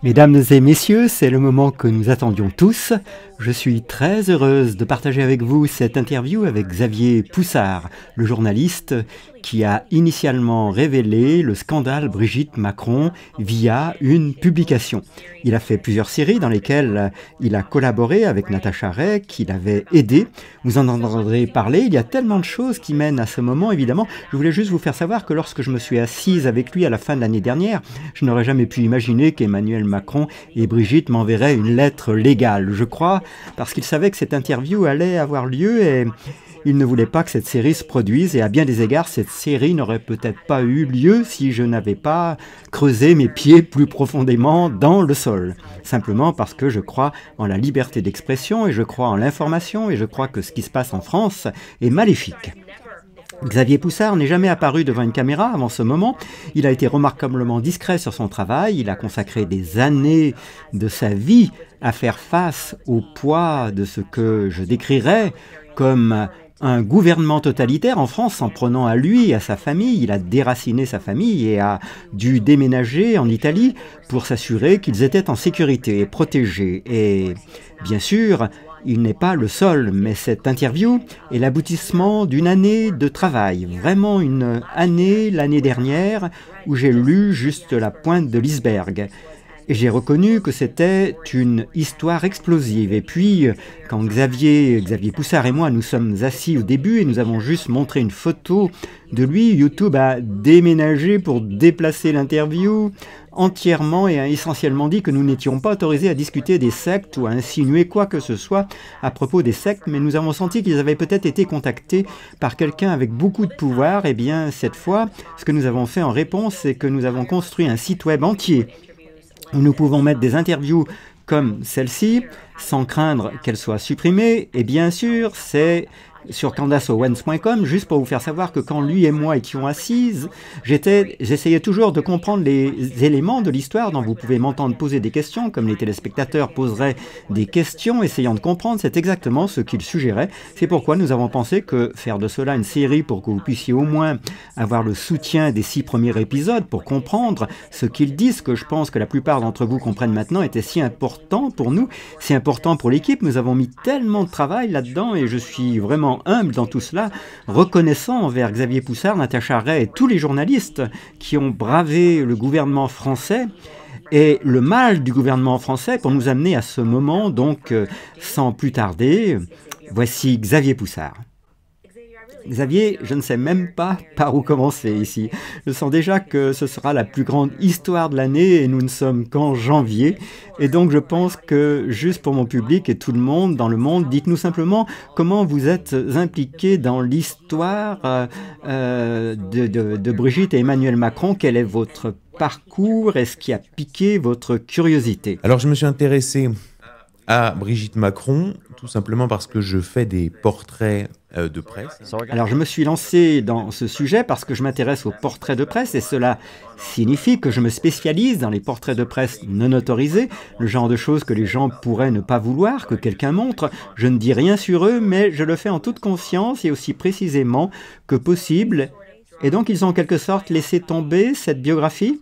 Mesdames et messieurs, c'est le moment que nous attendions tous. Je suis très heureuse de partager avec vous cette interview avec Xavier Poussard, le journaliste qui a initialement révélé le scandale Brigitte Macron via une publication. Il a fait plusieurs séries dans lesquelles il a collaboré avec Natacha Ray, qui l'avait aidé. Vous en entendrez parler, il y a tellement de choses qui mènent à ce moment, évidemment. Je voulais juste vous faire savoir que lorsque je me suis assise avec lui à la fin de l'année dernière, je n'aurais jamais pu imaginer qu'Emmanuel Macron et Brigitte m'enverraient une lettre légale, je crois, parce qu'il savait que cette interview allait avoir lieu et il ne voulait pas que cette série se produise, et à bien des égards, cette série n'aurait peut-être pas eu lieu si je n'avais pas creusé mes pieds plus profondément dans le sol. Simplement parce que je crois en la liberté d'expression, et je crois en l'information, et je crois que ce qui se passe en France est maléfique. Xavier Poussard n'est jamais apparu devant une caméra avant ce moment. Il a été remarquablement discret sur son travail. Il a consacré des années de sa vie à faire face au poids de ce que je décrirais comme un gouvernement totalitaire en France, en prenant à lui et à sa famille. Il a déraciné sa famille et a dû déménager en Italie pour s'assurer qu'ils étaient en sécurité et protégés. Et bien sûr, il n'est pas le seul, mais cette interview est l'aboutissement d'une année de travail. Vraiment une année, l'année dernière, où j'ai lu juste la pointe de l'iceberg. Et j'ai reconnu que c'était une histoire explosive. Et puis, quand Xavier Poussard et moi nous sommes assis au début et nous avons juste montré une photo de lui, YouTube a déménagé pour déplacer l'interview entièrement et a essentiellement dit que nous n'étions pas autorisés à discuter des sectes ou à insinuer quoi que ce soit à propos des sectes, mais nous avons senti qu'ils avaient peut-être été contactés par quelqu'un avec beaucoup de pouvoir. Et bien, cette fois, ce que nous avons fait en réponse, c'est que nous avons construit un site web entier où nous pouvons mettre des interviews comme celle-ci, sans craindre qu'elles soient supprimées. Et bien sûr, c'est sur candaceowens.com, juste pour vous faire savoir que quand lui et moi étions assises, j'essayais toujours de comprendre les éléments de l'histoire dont vous pouvez m'entendre poser des questions, comme les téléspectateurs poseraient des questions, essayant de comprendre, c'est exactement ce qu'il suggérait. C'est pourquoi nous avons pensé que faire de cela une série pour que vous puissiez au moins avoir le soutien des 6 premiers épisodes pour comprendre ce qu'il dit, ce que je pense que la plupart d'entre vous comprennent maintenant, était si important pour nous, si important pour l'équipe. Nous avons mis tellement de travail là-dedans et je suis vraiment humble dans tout cela, reconnaissant envers Xavier Poussard, Natacha Ray et tous les journalistes qui ont bravé le gouvernement français et le mal du gouvernement français pour nous amener à ce moment. Donc, sans plus tarder, voici Xavier Poussard. Xavier, je ne sais même pas par où commencer ici. Je sens déjà que ce sera la plus grande histoire de l'année et nous ne sommes qu'en janvier. Et donc je pense que juste pour mon public et tout le monde dans le monde, dites-nous simplement comment vous êtes impliqué dans l'histoire de Brigitte et Emmanuel Macron. Quel est votre parcours? Est-ce qui a piqué votre curiosité? Alors je me suis intéressé à Brigitte Macron, tout simplement parce que je fais des portraits de presse. Alors je me suis lancé dans ce sujet parce que je m'intéresse aux portraits de presse et cela signifie que je me spécialise dans les portraits de presse non autorisés, le genre de choses que les gens pourraient ne pas vouloir que quelqu'un montre. Je ne dis rien sur eux, mais je le fais en toute conscience et aussi précisément que possible. Et donc ils ont en quelque sorte laissé tomber cette biographie.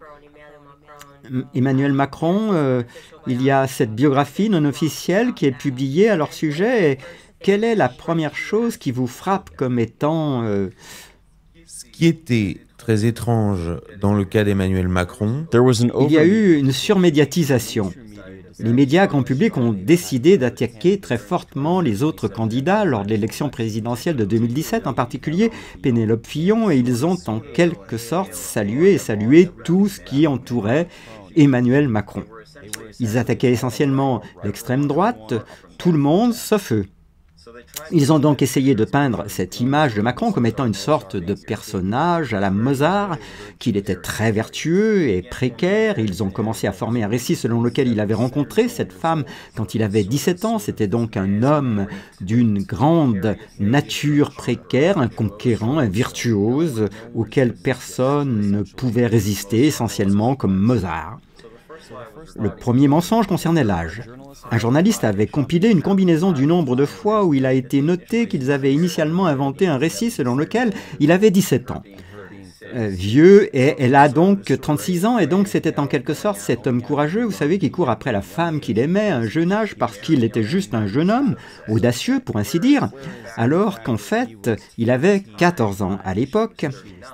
Emmanuel Macron, il y a cette biographie non officielle qui est publiée à leur sujet. Et quelle est la première chose qui vous frappe comme étant... Ce qui était très étrange dans le cas d'Emmanuel Macron, il y a eu une surmédiatisation. Les médias grand public ont décidé d'attaquer très fortement les autres candidats lors de l'élection présidentielle de 2017, en particulier Pénélope Fillon, et ils ont en quelque sorte salué tout ce qui entourait Emmanuel Macron. Ils attaquaient essentiellement l'extrême droite, tout le monde sauf eux. Ils ont donc essayé de peindre cette image de Macron comme étant une sorte de personnage à la Mozart, qu'il était très vertueux et précaire. Ils ont commencé à former un récit selon lequel il avait rencontré cette femme quand il avait 17 ans. C'était donc un homme d'une grande nature précaire, un conquérant, un virtuose, auquel personne ne pouvait résister, essentiellement comme Mozart. Le premier mensonge concernait l'âge. Un journaliste avait compilé une combinaison du nombre de fois où il a été noté qu'ils avaient initialement inventé un récit selon lequel il avait 17 ans. vieux, et elle a donc 36 ans, et donc c'était en quelque sorte cet homme courageux, vous savez, qui court après la femme qu'il aimait à un jeune âge, parce qu'il était juste un jeune homme, audacieux pour ainsi dire, alors qu'en fait, il avait 14 ans à l'époque,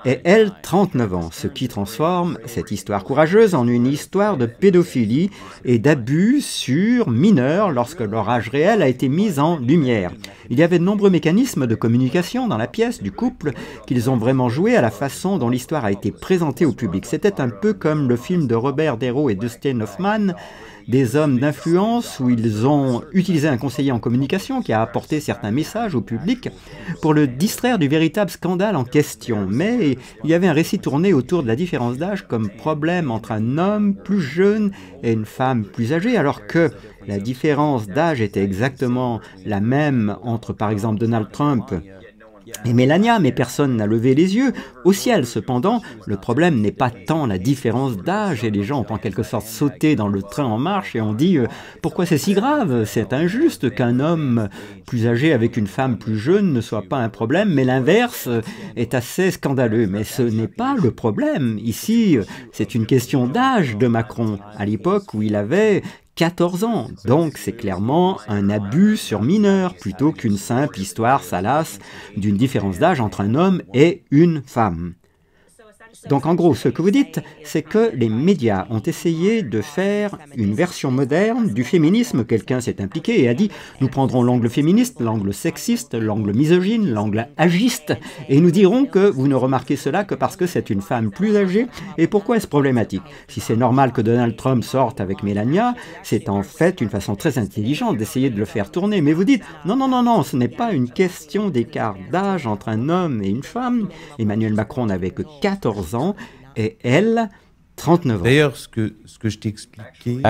et elle 39 ans, ce qui transforme cette histoire courageuse en une histoire de pédophilie et d'abus sur mineurs lorsque leur âge réel a été mis en lumière. Il y avait de nombreux mécanismes de communication dans la pièce du couple qu'ils ont vraiment joué à la façon dont l'histoire a été présentée au public. C'était un peu comme le film de Robert De Niro et Dustin Hoffman, des hommes d'influence, où ils ont utilisé un conseiller en communication qui a apporté certains messages au public pour le distraire du véritable scandale en question. Mais il y avait un récit tourné autour de la différence d'âge comme problème entre un homme plus jeune et une femme plus âgée, alors que la différence d'âge était exactement la même entre, par exemple, Donald Trump et Melania, mais personne n'a levé les yeux au ciel. Cependant, le problème n'est pas tant la différence d'âge, et les gens ont en quelque sorte sauté dans le train en marche et ont dit pourquoi c'est si grave? C'est injuste qu'un homme plus âgé avec une femme plus jeune ne soit pas un problème, mais l'inverse est assez scandaleux. Mais ce n'est pas le problème. Ici, c'est une question d'âge de Macron, à l'époque où il avait 14 ans, donc c'est clairement un abus sur mineur plutôt qu'une simple histoire salace d'une différence d'âge entre un homme et une femme. Donc en gros, ce que vous dites, c'est que les médias ont essayé de faire une version moderne du féminisme. Quelqu'un s'est impliqué et a dit « Nous prendrons l'angle féministe, l'angle sexiste, l'angle misogyne, l'angle agiste, et nous dirons que vous ne remarquez cela que parce que c'est une femme plus âgée. Et pourquoi est-ce problématique? Si c'est normal que Donald Trump sorte avec Melania, c'est en fait une façon très intelligente d'essayer de le faire tourner. Mais vous dites « Non, non, non, non, ce n'est pas une question d'écart d'âge entre un homme et une femme. Emmanuel Macron n'avait que 14 ans, et elle, 39 ans. » D'ailleurs, ce que je t'ai expliqué...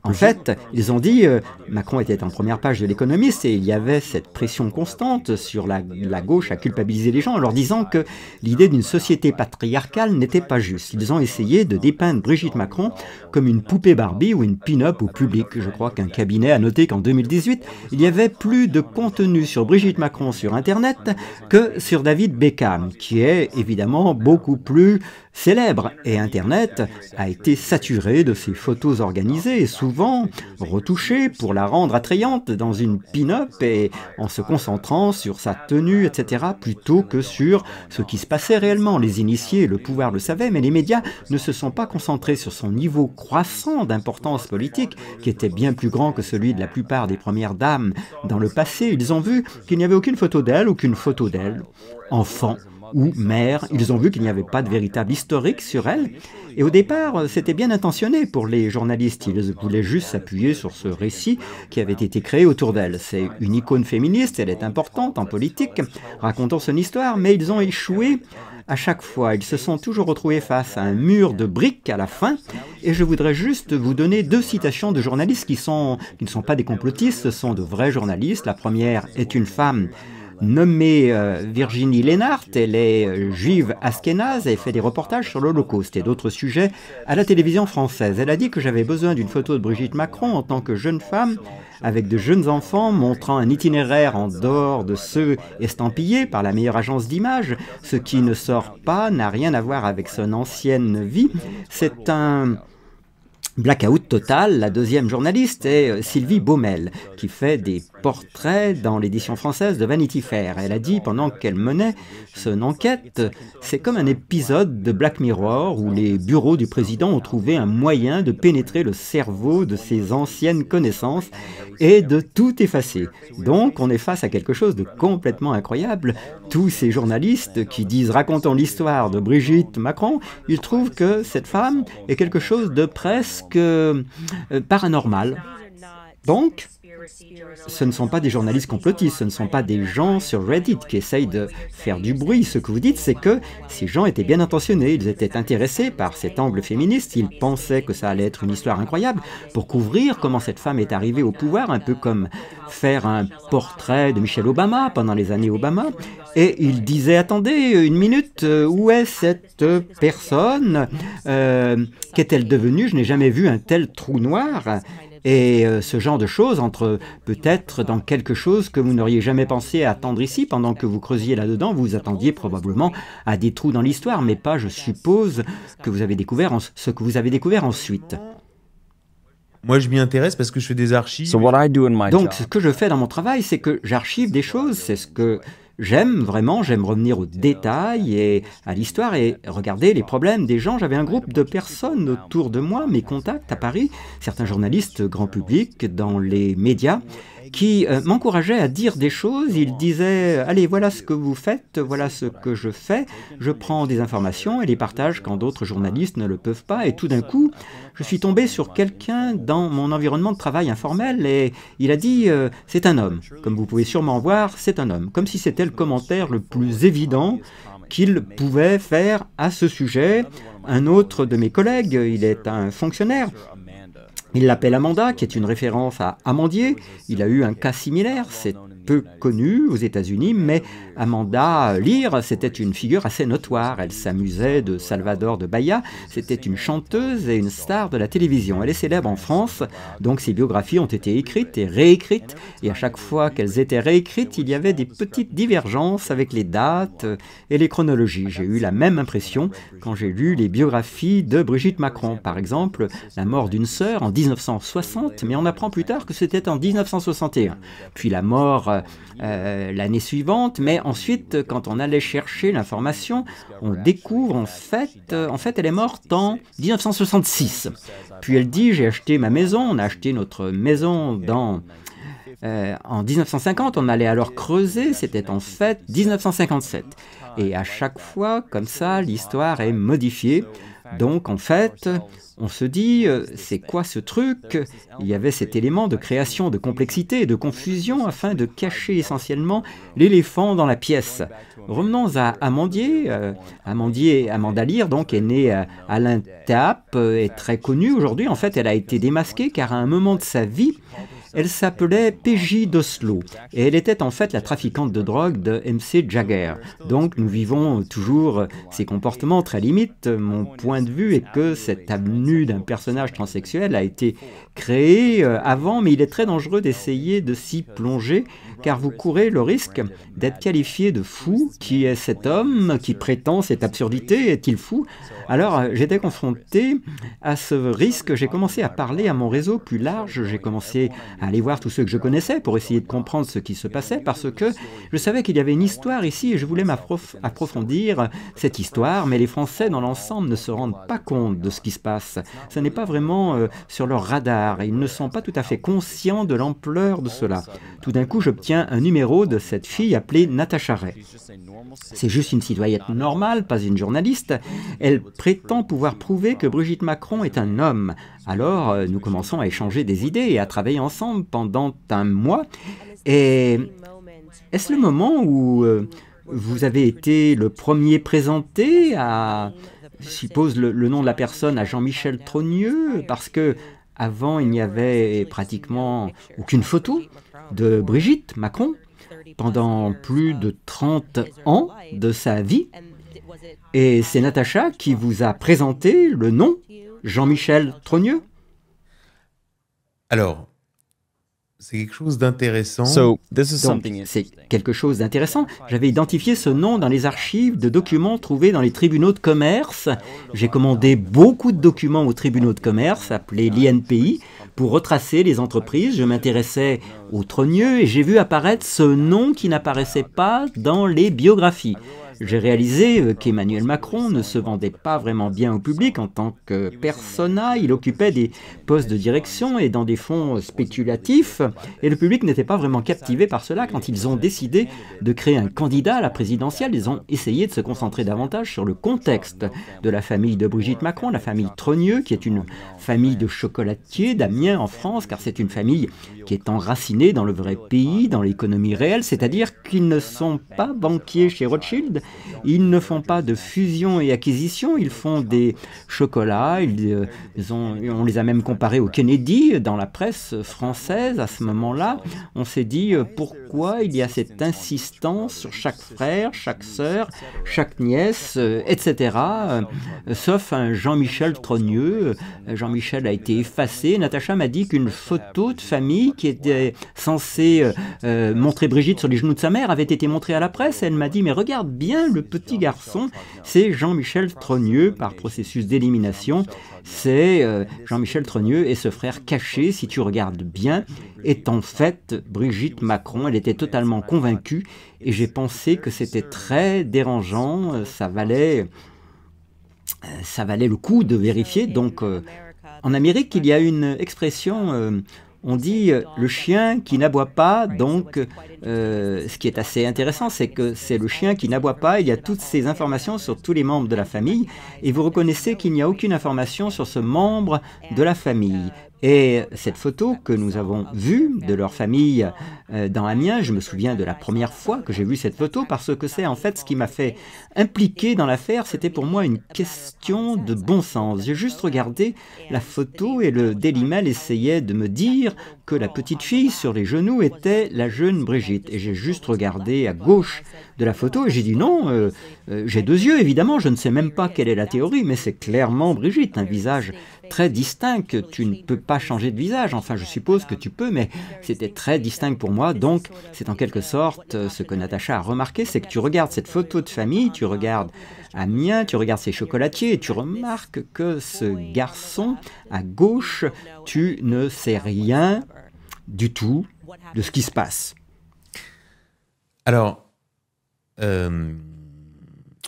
En fait, ils ont dit, Macron était en première page de l'Économiste et il y avait cette pression constante sur la gauche à culpabiliser les gens en leur disant que l'idée d'une société patriarcale n'était pas juste. Ils ont essayé de dépeindre Brigitte Macron comme une poupée Barbie ou une pin-up au public. Je crois qu'un cabinet a noté qu'en 2018, il y avait plus de contenu sur Brigitte Macron sur Internet que sur David Beckham, qui est évidemment beaucoup plus célèbre. Et Internet a été saturé de ces photos organisées et souvent retouchées pour la rendre attrayante dans une pin-up et en se concentrant sur sa tenue, etc., plutôt que sur ce qui se passait réellement. Les initiés et le pouvoir le savaient, mais les médias ne se sont pas concentrés sur son niveau croissant d'importance politique, qui était bien plus grand que celui de la plupart des premières dames dans le passé. Ils ont vu qu'il n'y avait aucune photo d'elle, enfant ou mère. Ils ont vu qu'il n'y avait pas de véritable historique sur elle. Et au départ, c'était bien intentionné pour les journalistes. Ils voulaient juste s'appuyer sur ce récit qui avait été créé autour d'elle. C'est une icône féministe, elle est importante en politique. Racontons son histoire, mais ils ont échoué à chaque fois. Ils se sont toujours retrouvés face à un mur de briques à la fin. Et je voudrais juste vous donner deux citations de journalistes qui ne sont pas des complotistes, ce sont de vrais journalistes. La première est une femme nommée Virginie Lénart. Elle est juive askénaze, elle fait des reportages sur l'Holocauste et d'autres sujets à la télévision française. Elle a dit que j'avais besoin d'une photo de Brigitte Macron en tant que jeune femme avec de jeunes enfants montrant un itinéraire en dehors de ceux estampillés par la meilleure agence d'images. Ce qui ne sort pas n'a rien à voir avec son ancienne vie. C'est un blackout total. La deuxième journaliste est Sylvie Baumel, qui fait des portraits dans l'édition française de Vanity Fair. Elle a dit, pendant qu'elle menait son enquête, c'est comme un épisode de Black Mirror où les bureaux du président ont trouvé un moyen de pénétrer le cerveau de ses anciennes connaissances et de tout effacer. Donc on est face à quelque chose de complètement incroyable. Tous ces journalistes qui disent « racontons l'histoire de Brigitte Macron », ils trouvent que cette femme est quelque chose de presque paranormal. Donc, ce ne sont pas des journalistes complotistes, ce ne sont pas des gens sur Reddit qui essayent de faire du bruit. Ce que vous dites, c'est que ces gens étaient bien intentionnés, ils étaient intéressés par cet angle féministe, ils pensaient que ça allait être une histoire incroyable pour couvrir comment cette femme est arrivée au pouvoir, un peu comme faire un portrait de Michelle Obama pendant les années Obama. Et ils disaient, attendez, une minute, où est cette personne? Qu'est-elle devenue? Je n'ai jamais vu un tel trou noir. Et ce genre de choses entre peut-être dans quelque chose que vous n'auriez jamais pensé attendre ici. Pendant que vous creusiez là-dedans, vous attendiez probablement à des trous dans l'histoire, mais pas, je suppose, que vous avez découvert ce que vous avez découvert ensuite. Moi, je m'y intéresse parce que je fais des archives. Donc, ce que je fais dans mon travail, c'est que j'archive des choses. C'est ce que j'aime vraiment. J'aime revenir aux détails et à l'histoire et regarder les problèmes des gens. J'avais un groupe de personnes autour de moi, mes contacts à Paris, certains journalistes grand public dans les médias, qui m'encourageaient à dire des choses. Ils disaient « Allez, voilà ce que vous faites, voilà ce que je fais. Je prends des informations et les partage quand d'autres journalistes ne le peuvent pas. » Et tout d'un coup, je suis tombé sur quelqu'un dans mon environnement de travail informel et il a dit « C'est un homme. » Comme vous pouvez sûrement voir, c'est un homme. Comme si c'était le commentaire le plus évident qu'il pouvait faire à ce sujet. Un autre de mes collègues, il est un fonctionnaire. Il l'appelle Amanda, qui est une référence à Amandier. Il a eu un cas similaire, c'est peu connu aux États-Unis, mais Amanda Lear, c'était une figure assez notoire. Elle s'amusait de Salvador de Bahia. C'était une chanteuse et une star de la télévision. Elle est célèbre en France, donc ses biographies ont été écrites et réécrites. Et à chaque fois qu'elles étaient réécrites, il y avait des petites divergences avec les dates et les chronologies. J'ai eu la même impression quand j'ai lu les biographies de Brigitte Macron. Par exemple, la mort d'une sœur en 1960, mais on apprend plus tard que c'était en 1961. Puis la mort l'année suivante, mais ensuite, quand on allait chercher l'information, on découvre en fait, elle est morte en 1966. Puis elle dit, j'ai acheté ma maison, on a acheté notre maison en 1950, on allait alors creuser, c'était en fait 1957. Et à chaque fois, comme ça, l'histoire est modifiée. Donc en fait, on se dit, c'est quoi ce truc? Il y avait cet élément de création, de complexité et de confusion afin de cacher essentiellement l'éléphant dans la pièce. Revenons à Amandier. Amanda Lear, donc, est née à Alain Théap, est très connue aujourd'hui. En fait, elle a été démasquée car à un moment de sa vie, elle s'appelait PJ d'Oslo et elle était en fait la trafiquante de drogue de MC Jagger. Donc nous vivons toujours ces comportements très limites. Mon point de vue est que cette avenue d'un personnage transsexuel a été créée avant, mais il est très dangereux d'essayer de s'y plonger car vous courez le risque d'être qualifié de fou. Qui est cet homme qui prétend cette absurdité? Est-il fou? Alors j'étais confronté à ce risque. J'ai commencé à parler à mon réseau plus large. J'ai commencé à aller voir tous ceux que je connaissais pour essayer de comprendre ce qui se passait parce que je savais qu'il y avait une histoire ici et je voulais approfondir cette histoire, mais les Français dans l'ensemble ne se rendent pas compte de ce qui se passe. Ce n'est pas vraiment sur leur radar et ils ne sont pas tout à fait conscients de l'ampleur de cela. Tout d'un coup, j'obtiens un numéro de cette fille appelée Natacha Ray. C'est juste une citoyenne normale, pas une journaliste. Elle prétend pouvoir prouver que Brigitte Macron est un homme. Alors, nous commençons à échanger des idées et à travailler ensemble pendant un mois. Et est-ce le moment où vous avez été le premier présenté à, je suppose, le nom de la personne à Jean-Michel Trogneux? Parce que avant, il n'y avait pratiquement aucune photo de Brigitte Macron pendant plus de 30 ans de sa vie. Et c'est Natacha qui vous a présenté le nom Jean-Michel Trogneux? Alors, c'est quelque chose d'intéressant. C'est quelque chose d'intéressant. J'avais identifié ce nom dans les archives de documents trouvés dans les tribunaux de commerce. J'ai commandé beaucoup de documents aux tribunaux de commerce, appelés l'INPI, pour retracer les entreprises. Je m'intéressais aux Trogneux et j'ai vu apparaître ce nom qui n'apparaissait pas dans les biographies. J'ai réalisé qu'Emmanuel Macron ne se vendait pas vraiment bien au public en tant que persona. Il occupait des postes de direction et dans des fonds spéculatifs. Et le public n'était pas vraiment captivé par cela. Quand ils ont décidé de créer un candidat à la présidentielle, ils ont essayé de se concentrer davantage sur le contexte de la famille de Brigitte Macron, la famille Trogneux, qui est une famille de chocolatiers d'Amiens en France, car c'est une famille qui est enracinée dans le vrai pays, dans l'économie réelle, c'est-à-dire qu'ils ne sont pas banquiers chez Rothschild, Ils ne font pas de fusion et acquisition, ils font des chocolats, on les a même comparés au Kennedy dans la presse française à ce moment-là. On s'est dit pourquoi il y a cette insistance sur chaque frère, chaque sœur, chaque nièce, etc. Sauf un Jean-Michel Trogneux. Jean-Michel a été effacé. Natacha m'a dit qu'une photo de famille qui était censée montrer Brigitte sur les genoux de sa mère avait été montrée à la presse. Elle m'a dit mais regarde bien le petit garçon, c'est Jean-Michel Trogneux par processus d'élimination. C'est Jean-Michel Trogneux et ce frère caché, si tu regardes bien, est en fait Brigitte Macron. Elle était totalement convaincue et j'ai pensé que c'était très dérangeant, ça valait le coup de vérifier. Donc en Amérique, il y a une expression, on dit le chien qui n'aboie pas, donc ce qui est assez intéressant, c'est que c'est le chien qui n'aboie pas, il y a toutes ces informations sur tous les membres de la famille, et vous reconnaissez qu'il n'y a aucune information sur ce membre de la famille. Et cette photo que nous avons vue de leur famille dans Amiens, je me souviens de la première fois que j'ai vu cette photo parce que c'est en fait ce qui m'a fait impliquer dans l'affaire. C'était pour moi une question de bon sens. J'ai juste regardé la photo et le Daily Mail essayait de me dire que la petite fille sur les genoux était la jeune Brigitte. Et j'ai juste regardé à gauche de la photo et j'ai dit non, j'ai deux yeux évidemment, je ne sais même pas quelle est la théorie, mais c'est clairement Brigitte, un visage très distinct, tu ne peux pas changer de visage, enfin je suppose que tu peux, mais c'était très distinct pour moi, donc c'est en quelque sorte ce que Natacha a remarqué, c'est que tu regardes cette photo de famille, tu regardes Amiens, tu regardes ces chocolatiers et tu remarques que ce garçon à gauche, tu ne sais rien du tout de ce qui se passe. Alors,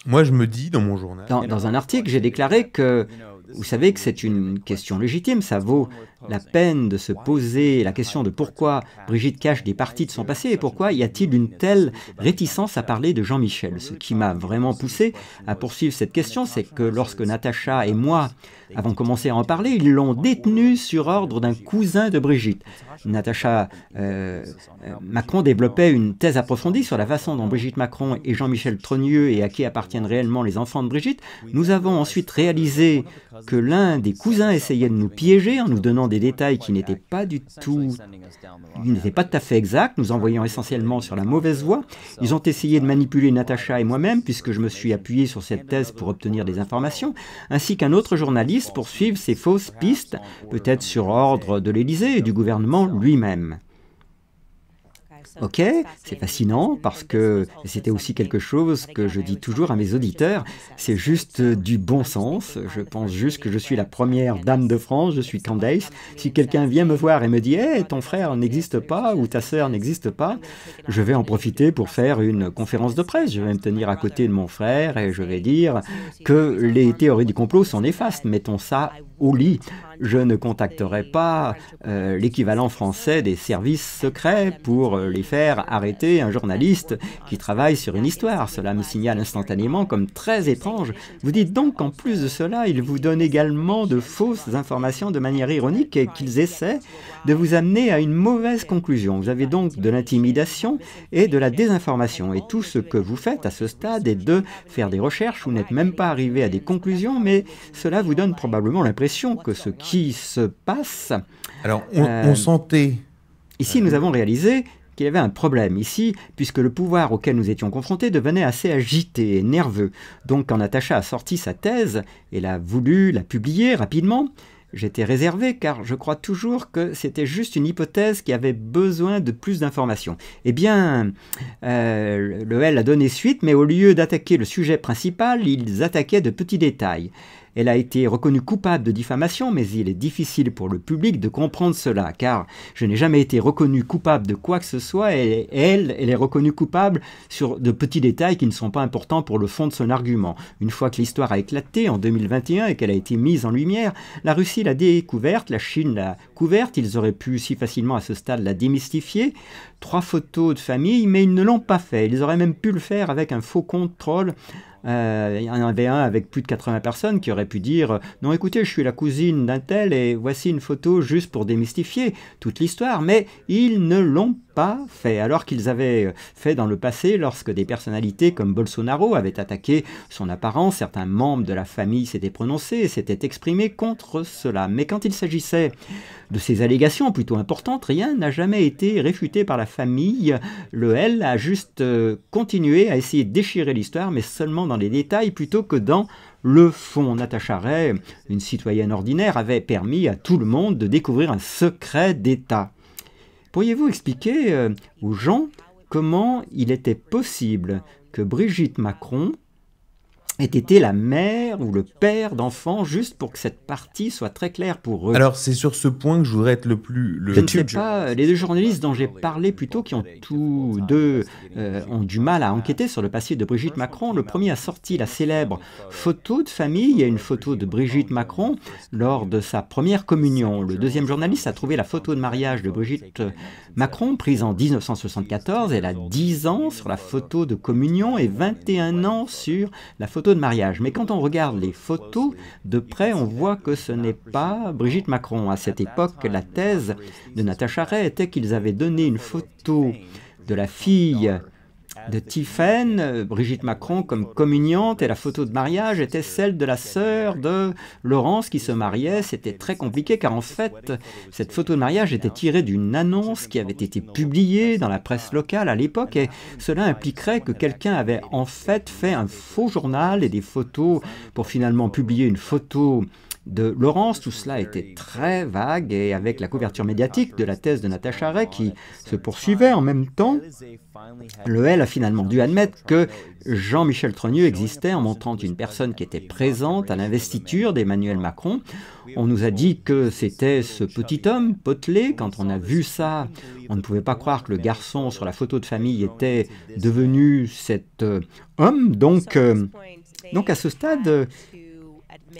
moi je me dis dans mon journal... Dans un article, j'ai déclaré que vous savez que c'est une question légitime, ça vaut la peine de se poser la question de pourquoi Brigitte cache des parties de son passé et pourquoi y a-t-il une telle réticence à parler de Jean-Michel. Ce qui m'a vraiment poussé à poursuivre cette question, c'est que lorsque Natacha et moi avons commencé à en parler, ils l'ont détenu sur ordre d'un cousin de Brigitte. Natacha Macron développait une thèse approfondie sur la façon dont Brigitte Macron et Jean-Michel Trogneux et à qui appartiennent réellement les enfants de Brigitte. Nous avons ensuite réalisé que l'un des cousins essayait de nous piéger en nous donnant des détails qui n'étaient pas tout à fait exacts, nous envoyant essentiellement sur la mauvaise voie. Ils ont essayé de manipuler Natacha et moi-même, puisque je me suis appuyé sur cette thèse pour obtenir des informations, ainsi qu'un autre journaliste pour suivre ces fausses pistes, peut-être sur ordre de l'Élysée et du gouvernement lui-même. Ok, c'est fascinant parce que c'était aussi quelque chose que je dis toujours à mes auditeurs, c'est juste du bon sens, je pense juste que je suis la première dame de France, je suis Candace, si quelqu'un vient me voir et me dit « Hey, ton frère n'existe pas ou ta sœur n'existe pas », je vais en profiter pour faire une conférence de presse, je vais me tenir à côté de mon frère et je vais dire que les théories du complot sont néfastes, mettons ça au lit. Je ne contacterai pas l'équivalent français des services secrets pour les faire arrêter un journaliste qui travaille sur une histoire. Cela me signale instantanément comme très étrange. Vous dites donc qu'en plus de cela, ils vous donnent également de fausses informations de manière ironique et qu'ils essaient de vous amener à une mauvaise conclusion. Vous avez donc de l'intimidation et de la désinformation. Et tout ce que vous faites à ce stade est de faire des recherches. Vous n'êtes même pas arrivé à des conclusions, mais cela vous donne probablement l'impression que ce qui se passe... Alors, on sentait... Ici, nous avons réalisé qu'il y avait un problème ici, puisque le pouvoir auquel nous étions confrontés devenait assez agité et nerveux. Donc, quand Natacha a sorti sa thèse, elle a voulu la publier rapidement. J'étais réservé car je crois toujours que c'était juste une hypothèse qui avait besoin de plus d'informations. Eh bien, le L a donné suite, mais au lieu d'attaquer le sujet principal, ils attaquaient de petits détails. Elle a été reconnue coupable de diffamation, mais il est difficile pour le public de comprendre cela, car je n'ai jamais été reconnu coupable de quoi que ce soit, et elle est reconnue coupable sur de petits détails qui ne sont pas importants pour le fond de son argument. Une fois que l'histoire a éclaté en 2021 et qu'elle a été mise en lumière, la Russie l'a découverte, la Chine l'a couverte, ils auraient pu si facilement à ce stade la démystifier. 3 photos de famille, mais ils ne l'ont pas fait. Ils auraient même pu le faire avec un faux compte troll Il y en avait un avec plus de 80 personnes qui auraient pu dire « Non, écoutez, je suis la cousine d'un tel et voici une photo juste pour démystifier toute l'histoire. » Mais ils ne l'ont pas fait, alors qu'ils avaient fait dans le passé lorsque des personnalités comme Bolsonaro avaient attaqué son apparence. Certains membres de la famille s'étaient prononcés et s'étaient exprimés contre cela. Mais quand il s'agissait de ces allégations plutôt importantes, rien n'a jamais été réfuté par la famille. Le L a juste continué à essayer de déchirer l'histoire, mais seulement dans les détails plutôt que dans le fond. Natacha Ray, une citoyenne ordinaire, avait permis à tout le monde de découvrir un secret d'État. Pourriez-vous expliquer aux gens comment il était possible que Brigitte Macron ait été la mère ou le père d'enfants, juste pour que cette partie soit très claire pour eux? Alors, c'est sur ce point que je voudrais être le plus... Je ne sais pas, les deux journalistes dont j'ai parlé plus tôt, qui ont tous deux ont du mal à enquêter sur le passé de Brigitte Macron. Le premier a sorti la célèbre photo de famille. Il y a une photo de Brigitte Macron lors de sa première communion. Le deuxième journaliste a trouvé la photo de mariage de Brigitte Macron, prise en 1974. Elle a 10 ans sur la photo de communion et 21 ans sur la photo de mariage. Mais quand on regarde les photos de près, on voit que ce n'est pas Brigitte Macron. À cette époque, la thèse de Natacha Ray était qu'ils avaient donné une photo de la fille de Tiphaine, Brigitte Macron, comme communiante, et la photo de mariage était celle de la sœur de Laurence qui se mariait. C'était très compliqué car en fait, cette photo de mariage était tirée d'une annonce qui avait été publiée dans la presse locale à l'époque, et cela impliquerait que quelqu'un avait en fait un faux journal et des photos pour finalement publier une photo de Laurence. Tout cela était très vague, et avec la couverture médiatique de la thèse de Natacha Ray qui se poursuivait en même temps, le L a finalement dû admettre que Jean-Michel Trogneux existait en montrant une personne qui était présente à l'investiture d'Emmanuel Macron. On nous a dit que c'était ce petit homme potelé. Quand on a vu ça, on ne pouvait pas croire que le garçon sur la photo de famille était devenu cet homme. Donc à ce stade,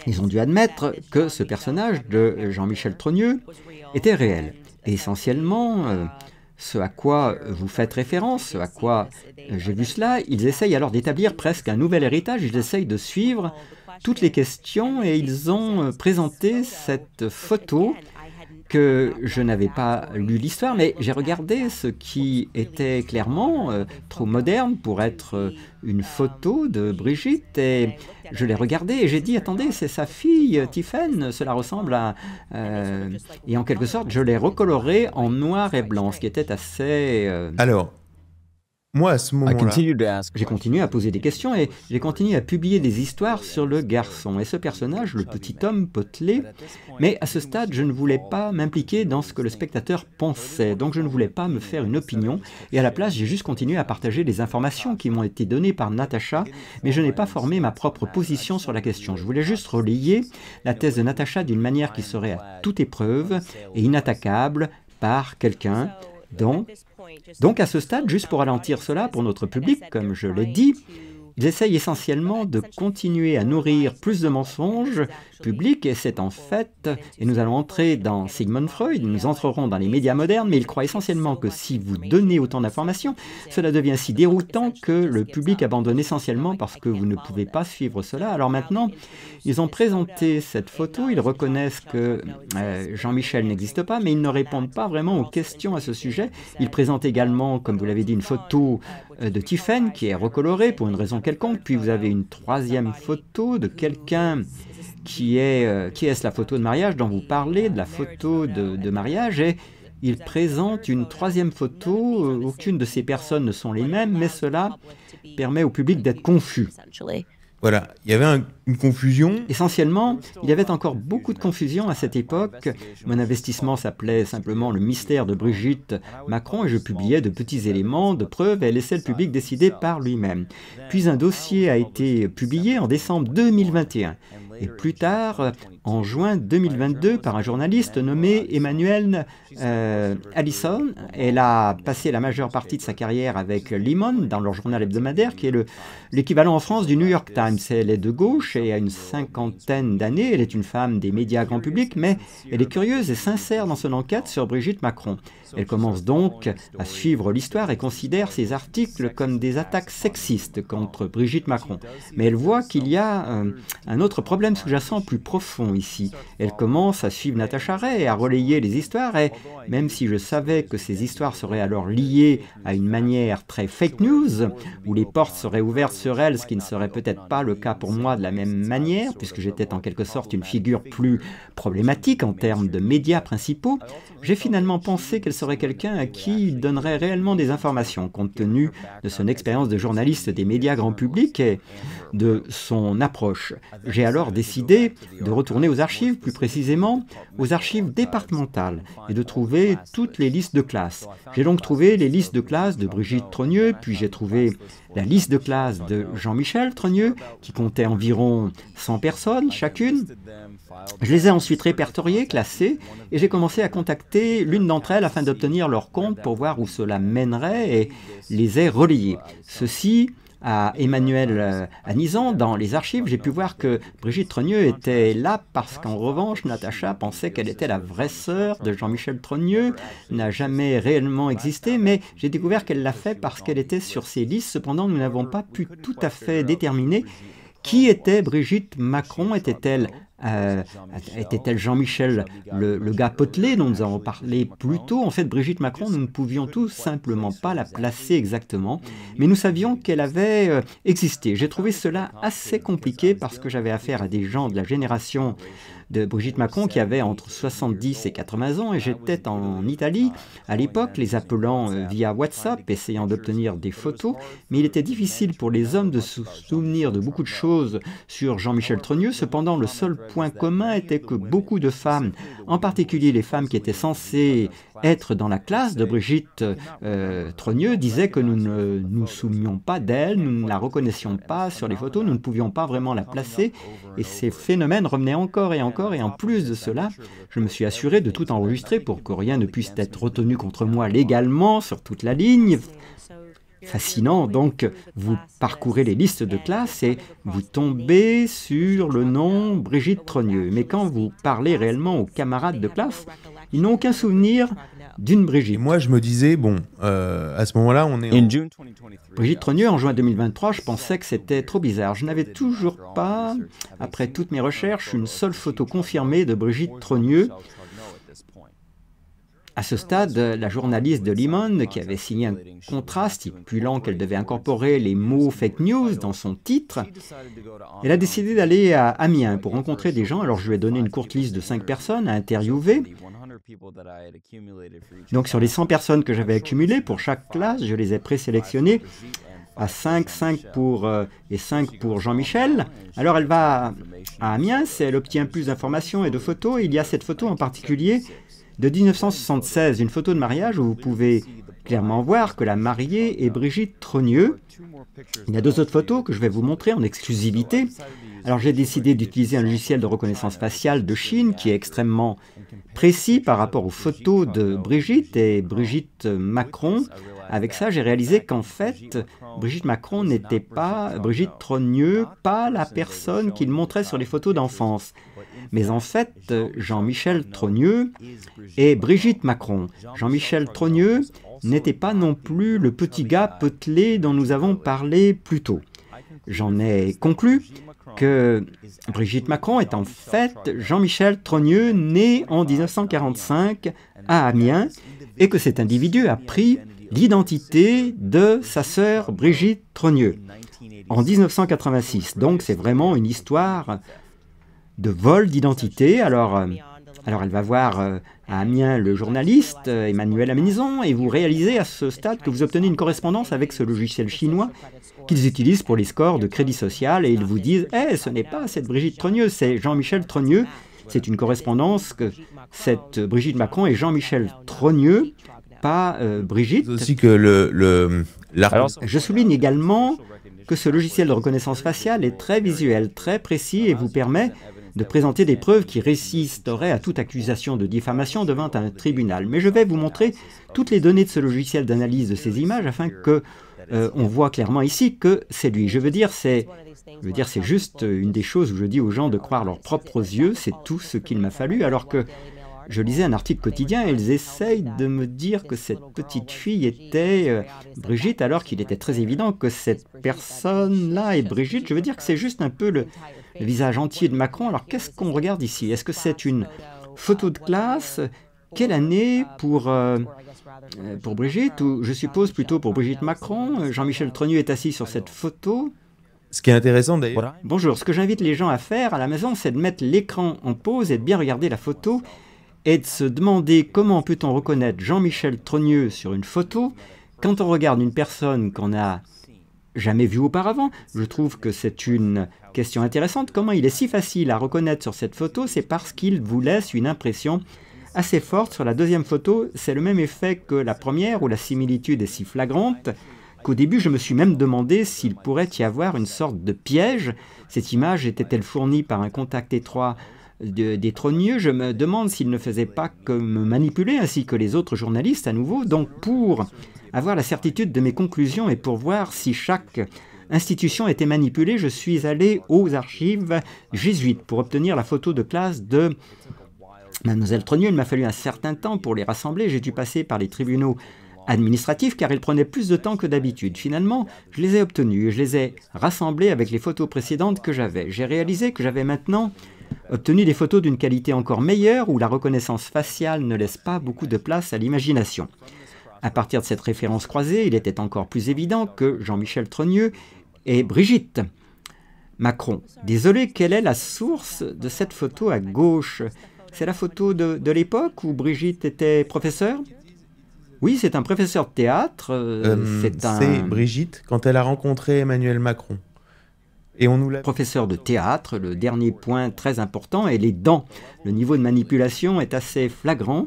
ils ont dû admettre que ce personnage de Jean-Michel Trogneux était réel. Et essentiellement, ce à quoi vous faites référence, ce à quoi j'ai vu cela, ils essayent alors d'établir presque un nouvel héritage, ils essayent de suivre toutes les questions, et ils ont présenté cette photo que je n'avais pas lu l'histoire, mais j'ai regardé ce qui était clairement trop moderne pour être une photo de Brigitte, et je l'ai regardée et j'ai dit « Attendez, c'est sa fille, Tiphaine, cela ressemble à... » Et en quelque sorte, je l'ai recolorée en noir et blanc, ce qui était assez... Alors, moi, à ce moment-là, j'ai continué à poser des questions et j'ai continué à publier des histoires sur le garçon et ce personnage, le petit homme potelé. Mais à ce stade, je ne voulais pas m'impliquer dans ce que le spectateur pensait, donc je ne voulais pas me faire une opinion. Et à la place, j'ai juste continué à partager les informations qui m'ont été données par Natacha, mais je n'ai pas formé ma propre position sur la question. Je voulais juste relayer la thèse de Natacha d'une manière qui serait à toute épreuve et inattaquable par quelqu'un. Donc à ce stade, juste pour ralentir cela pour notre public, comme je l'ai dit, ils essayent essentiellement de continuer à nourrir plus de mensonges publics, et c'est en fait, et nous allons entrer dans Sigmund Freud, nous entrerons dans les médias modernes, mais ils croient essentiellement que si vous donnez autant d'informations, cela devient si déroutant que le public abandonne essentiellement parce que vous ne pouvez pas suivre cela. Alors maintenant, ils ont présenté cette photo, ils reconnaissent que Jean-Michel n'existe pas, mais ils ne répondent pas vraiment aux questions à ce sujet. Ils présentent également, comme vous l'avez dit, une photo de Tiphaine qui est recolorée pour une raison quelconque, puis vous avez une troisième photo de quelqu'un qui est la photo de mariage dont vous parlez, de la photo de mariage, et il présente une troisième photo. Aucune de ces personnes ne sont les mêmes, mais cela permet au public d'être confus. Voilà, il y avait une confusion. Essentiellement, il y avait encore beaucoup de confusion à cette époque. Mon investissement s'appelait simplement Le mystère de Brigitte Macron, et je publiais de petits éléments, de preuves, et laissais le public décider par lui-même. Puis un dossier a été publié en décembre 2021. Et plus tard, en juin 2022, par un journaliste nommé Emmanuel Allison. Elle a passé la majeure partie de sa carrière avec Lemon dans leur journal hebdomadaire, qui est l'équivalent en France du New York Times. Elle est de gauche et a une cinquantaine d'années. Elle est une femme des médias grand public, mais elle est curieuse et sincère dans son enquête sur Brigitte Macron. Elle commence donc à suivre l'histoire et considère ses articles comme des attaques sexistes contre Brigitte Macron. Mais elle voit qu'il y a un autre problème sous-jacent plus profond ici. Elle commence à suivre Natacha Ray et à relayer les histoires, et même si je savais que ces histoires seraient alors liées à une manière très fake news, où les portes seraient ouvertes sur elle, ce qui ne serait peut-être pas le cas pour moi de la même manière, puisque j'étais en quelque sorte une figure plus problématique en termes de médias principaux, j'ai finalement pensé qu'elle serait quelqu'un à qui il donnerait réellement des informations, compte tenu de son expérience de journaliste des médias grand public et de son approche. J'ai alors décidé de retourner aux archives, plus précisément aux archives départementales, et de trouver toutes les listes de classe. J'ai donc trouvé les listes de classe de Brigitte Trogneux, puis j'ai trouvé la liste de classe de Jean-Michel Trogneux, qui comptait environ 100 personnes chacune. Je les ai ensuite répertoriées, classées, et j'ai commencé à contacter l'une d'entre elles afin d'obtenir leur compte pour voir où cela mènerait, et les ai relayées. Ceci à Emmanuel Anison, dans les archives, j'ai pu voir que Brigitte Trogneux était là parce qu'en revanche, Natacha pensait qu'elle était la vraie sœur de Jean-Michel Trogneux, n'a jamais réellement existé, mais j'ai découvert qu'elle l'a fait parce qu'elle était sur ces listes. Cependant, nous n'avons pas pu tout à fait déterminer qui était Brigitte Macron. Était-elle Jean-Michel, le gars potelé dont nous avons parlé plus tôt? En fait, Brigitte Macron, nous ne pouvions tout simplement pas la placer exactement, mais nous savions qu'elle avait existé. J'ai trouvé cela assez compliqué parce que j'avais affaire à des gens de la génération de Brigitte Macron qui avait entre 70 et 80 ans, et j'étais en Italie à l'époque, les appelant via WhatsApp, essayant d'obtenir des photos, mais il était difficile pour les hommes de se souvenir de beaucoup de choses sur Jean-Michel Trogneux. Cependant, le seul point commun était que beaucoup de femmes, en particulier les femmes qui étaient censées être dans la classe de Brigitte Trogneux, disaient que nous ne nous souvenions pas d'elle, nous ne la reconnaissions pas sur les photos, nous ne pouvions pas vraiment la placer, et ces phénomènes revenaient encore et encore, et en plus de cela, je me suis assuré de tout enregistrer pour que rien ne puisse être retenu contre moi légalement sur toute la ligne. Fascinant, donc vous parcourez les listes de classe et vous tombez sur le nom Brigitte Trogneux. Mais quand vous parlez réellement aux camarades de classe, ils n'ont aucun souvenir d'une Brigitte. Et moi, je me disais, bon, à ce moment-là, on est Brigitte Trogneux, en juin 2023, je pensais que c'était trop bizarre. Je n'avais toujours pas, après toutes mes recherches, une seule photo confirmée de Brigitte Trogneux. À ce stade, la journaliste de Limon, qui avait signé un contrat stipulant qu'elle devait incorporer les mots fake news dans son titre, elle a décidé d'aller à Amiens pour rencontrer des gens. Alors je lui ai donné une courte liste de 5 personnes à interviewer. Donc sur les 100 personnes que j'avais accumulées pour chaque classe, je les ai présélectionnées à 5 et 5 pour Jean-Michel. Alors elle va à Amiens, elle obtient plus d'informations et de photos. Il y a cette photo en particulier de 1976, une photo de mariage où vous pouvez clairement voir que la mariée est Brigitte Trogneux. Il y a 2 autres photos que je vais vous montrer en exclusivité. Alors j'ai décidé d'utiliser un logiciel de reconnaissance faciale de Chine qui est extrêmement précis par rapport aux photos de Brigitte et Brigitte Macron. Avec ça, j'ai réalisé qu'en fait, Brigitte Macron n'était pas, Brigitte Trogneux, pas la personne qu'il montrait sur les photos d'enfance. Mais en fait, Jean-Michel Trogneux et Brigitte Macron. Jean-Michel Trogneux n'était pas non plus le petit gars potelé dont nous avons parlé plus tôt. J'en ai conclu que Brigitte Macron est en fait Jean-Michel Trogneux, né en 1945 à Amiens, et que cet individu a pris l'identité de sa sœur Brigitte Trogneux en 1986. Donc c'est vraiment une histoire de vol d'identité. Alors elle va voir à Amiens le journaliste Emmanuel Anison, et vous réalisez à ce stade que vous obtenez une correspondance avec ce logiciel chinois qu'ils utilisent pour les scores de crédit social, et ils vous disent « Eh, ce n'est pas cette Brigitte Trogneux, c'est Jean-Michel Trogneux ». C'est une correspondance que cette Brigitte Macron est Jean-Michel Trogneux, pas Brigitte. Aussi que je souligne également que ce logiciel de reconnaissance faciale est très visuel, très précis, et vous permet de présenter des preuves qui résisteraient à toute accusation de diffamation devant un tribunal. Mais je vais vous montrer toutes les données de ce logiciel d'analyse de ces images afin que on voit clairement ici que c'est lui. Je veux dire, c'est juste une des choses où je dis aux gens de croire leurs propres yeux, c'est tout ce qu'il m'a fallu, alors que je lisais un article quotidien et ils essayent de me dire que cette petite fille était Brigitte, alors qu'il était très évident que cette personne-là est Brigitte. Je veux dire que c'est juste un peu le visage entier de Macron. Alors qu'est-ce qu'on regarde ici? Est-ce que c'est une photo de classe? Quelle année pour Brigitte, ou je suppose plutôt pour Brigitte Macron? Jean-Michel Trogneux est assis sur cette photo. Ce qui est intéressant d'ailleurs... Bonjour, ce que j'invite les gens à faire à la maison, c'est de mettre l'écran en pause et de bien regarder la photo et de se demander comment peut-on reconnaître Jean-Michel Trogneux sur une photo quand on regarde une personne qu'on n'a jamais vue auparavant. Je trouve que c'est une question intéressante. Comment il est si facile à reconnaître sur cette photo? C'est parce qu'il vous laisse une impression assez forte. Sur la deuxième photo, c'est le même effet que la première, où la similitude est si flagrante qu'au début, je me suis même demandé s'il pourrait y avoir une sorte de piège. Cette image était-elle fournie par un contact étroit des Trogneux? Je me demande s'il ne faisait pas que me manipuler, ainsi que les autres journalistes à nouveau. Donc pour avoir la certitude de mes conclusions et pour voir si chaque institution était manipulée, je suis allé aux archives jésuites pour obtenir la photo de classe de Mademoiselle Trogneux. Il m'a fallu un certain temps pour les rassembler. J'ai dû passer par les tribunaux administratifs car ils prenaient plus de temps que d'habitude. Finalement, je les ai obtenus et je les ai rassemblés avec les photos précédentes que j'avais. J'ai réalisé que j'avais maintenant obtenu des photos d'une qualité encore meilleure où la reconnaissance faciale ne laisse pas beaucoup de place à l'imagination. À partir de cette référence croisée, il était encore plus évident que Jean-Michel Trogneux et Brigitte Macron. Désolé, quelle est la source de cette photo à gauche? C'est la photo de l'époque où Brigitte était professeure? Oui, c'est un professeur de théâtre. C'est Brigitte quand elle a rencontré Emmanuel Macron. Et on nous l'a... Professeur de théâtre, le dernier point très important est les dents. Le niveau de manipulation est assez flagrant,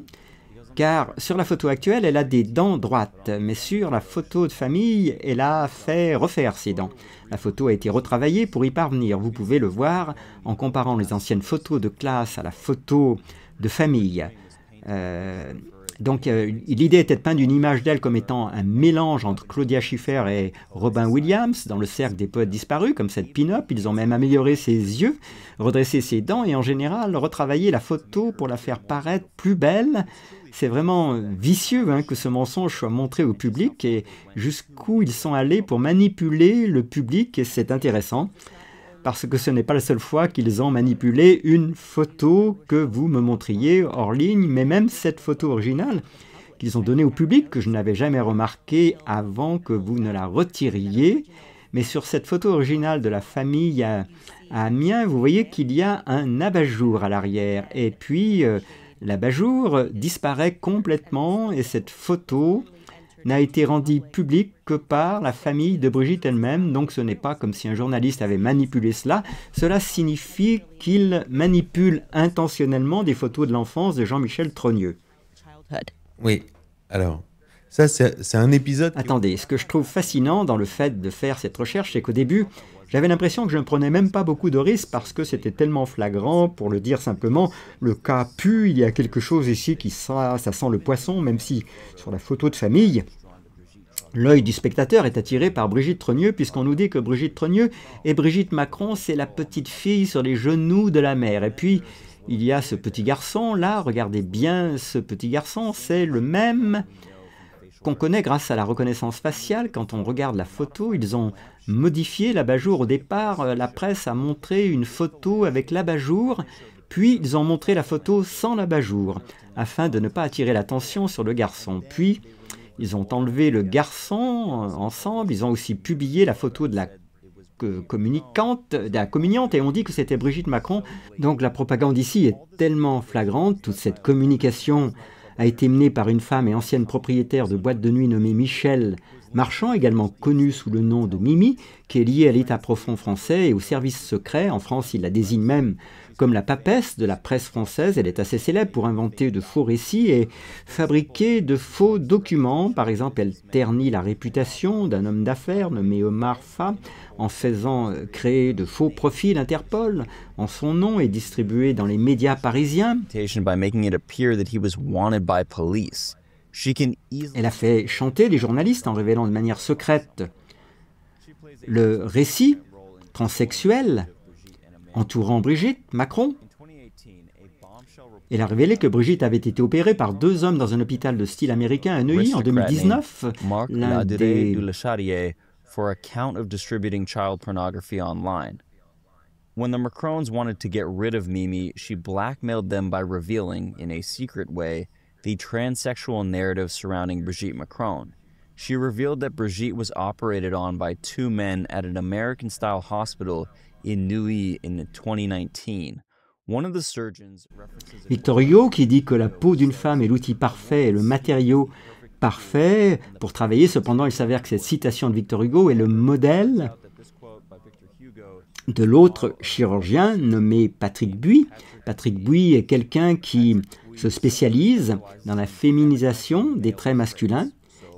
car sur la photo actuelle, elle a des dents droites, mais sur la photo de famille, elle a fait refaire ses dents. La photo a été retravaillée pour y parvenir. Vous pouvez le voir en comparant les anciennes photos de classe à la photo de famille. Donc l'idée était de peindre une image d'elle comme étant un mélange entre Claudia Schiffer et Robin Williams dans le cercle des poètes disparus, comme cette pin-up. Ils ont même amélioré ses yeux, redressé ses dents et en général retravaillé la photo pour la faire paraître plus belle. C'est vraiment vicieux que ce mensonge soit montré au public et jusqu'où ils sont allés pour manipuler le public, et c'est intéressant. Parce que ce n'est pas la seule fois qu'ils ont manipulé une photo que vous me montriez hors ligne, mais même cette photo originale qu'ils ont donnée au public, que je n'avais jamais remarqué avant que vous ne la retiriez. Mais sur cette photo originale de la famille à Amiens, vous voyez qu'il y a un abat-jour à l'arrière. Et puis, l'abat-jour disparaît complètement et cette photo n'a été rendue publique que par la famille de Brigitte elle-même, donc ce n'est pas comme si un journaliste avait manipulé cela. Cela signifie qu'il manipule intentionnellement des photos de l'enfance de Jean-Michel Trogneux. Oui, alors, ça c'est un épisode... Attendez, ce que je trouve fascinant dans le fait de faire cette recherche, c'est qu'au début, j'avais l'impression que je ne prenais même pas beaucoup de risques parce que c'était tellement flagrant, pour le dire simplement, le cas pue, il y a quelque chose ici ça sent le poisson, même si sur la photo de famille, l'œil du spectateur est attiré par Brigitte Trogneux, puisqu'on nous dit que Brigitte Trogneux et Brigitte Macron, c'est la petite fille sur les genoux de la mère. Et puis, il y a ce petit garçon, là, regardez bien ce petit garçon, c'est le même qu'on connaît grâce à la reconnaissance faciale. Quand on regarde la photo, ils ont modifié l'abat-jour. Au départ, la presse a montré une photo avec l'abat-jour, puis ils ont montré la photo sans l'abat-jour, afin de ne pas attirer l'attention sur le garçon. Puis, ils ont enlevé le garçon ensemble, ils ont aussi publié la photo de la communiante, et on dit que c'était Brigitte Macron. Donc la propagande ici est tellement flagrante, toute cette communication a été menée par une femme et ancienne propriétaire de boîte de nuit nommée Michel Marchand, également connue sous le nom de Mimi, qui est liée à l'État profond français et au service secret. En France, il la désigne même comme la papesse de la presse française. Elle est assez célèbre pour inventer de faux récits et fabriquer de faux documents. Par exemple, elle ternit la réputation d'un homme d'affaires nommé Omar Fa en faisant créer de faux profils Interpol en son nom et distribués dans les médias parisiens. By making it appear that he was wanted by police. Elle a fait chanter les journalistes en révélant de manière secrète le récit transsexuel entourant Brigitte Macron. Elle a révélé que Brigitte avait été opérée par 2 hommes dans un hôpital de style américain à Neuilly en 2019. L'un des... for a count of distributing child pornography online. When the Macrons wanted to get rid of Mimi, she blackmailed them by revealing, in a secret way, the transsexual narrative surrounding Brigitte Macron. She revealed that Brigitte was operated on by 2 men at an American-style hospital in Neuilly in 2019. One of the surgeons references... Victor Hugo, qui dit que la peau d'une femme est l'outil parfait et le matériau parfait pour travailler. Cependant, il s'avère que cette citation de Victor Hugo est le modèle de l'autre chirurgien nommé Patrick Buy. Patrick Buy est quelqu'un qui se spécialise dans la féminisation des traits masculins.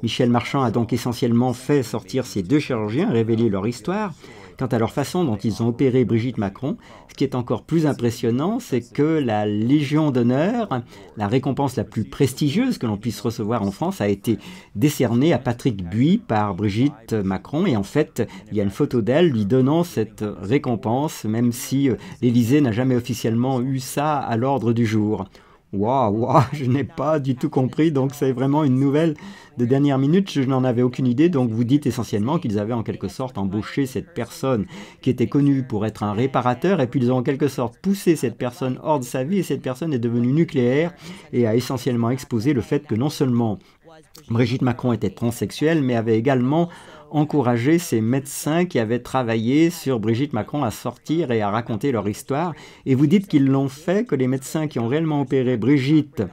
Michel Marchand a donc essentiellement fait sortir ces 2 chirurgiens, révéler leur histoire. Quant à leur façon dont ils ont opéré Brigitte Macron, ce qui est encore plus impressionnant, c'est que la Légion d'honneur, la récompense la plus prestigieuse que l'on puisse recevoir en France, a été décernée à Patrick Buy par Brigitte Macron. Et en fait, il y a une photo d'elle lui donnant cette récompense, même si l'Élysée n'a jamais officiellement eu ça à l'ordre du jour. Waouh, je n'ai pas du tout compris, donc c'est vraiment une nouvelle de dernière minute, je n'en avais aucune idée, donc vous dites essentiellement qu'ils avaient en quelque sorte embauché cette personne qui était connue pour être un réparateur, et puis ils ont en quelque sorte poussé cette personne hors de sa vie, et cette personne est devenue nucléaire, et a essentiellement exposé le fait que non seulement Brigitte Macron était transsexuelle, mais avait également encourager ces médecins qui avaient travaillé sur Brigitte Macron à sortir et à raconter leur histoire. Et vous dites qu'ils l'ont fait, que les médecins qui ont réellement opéré Brigitte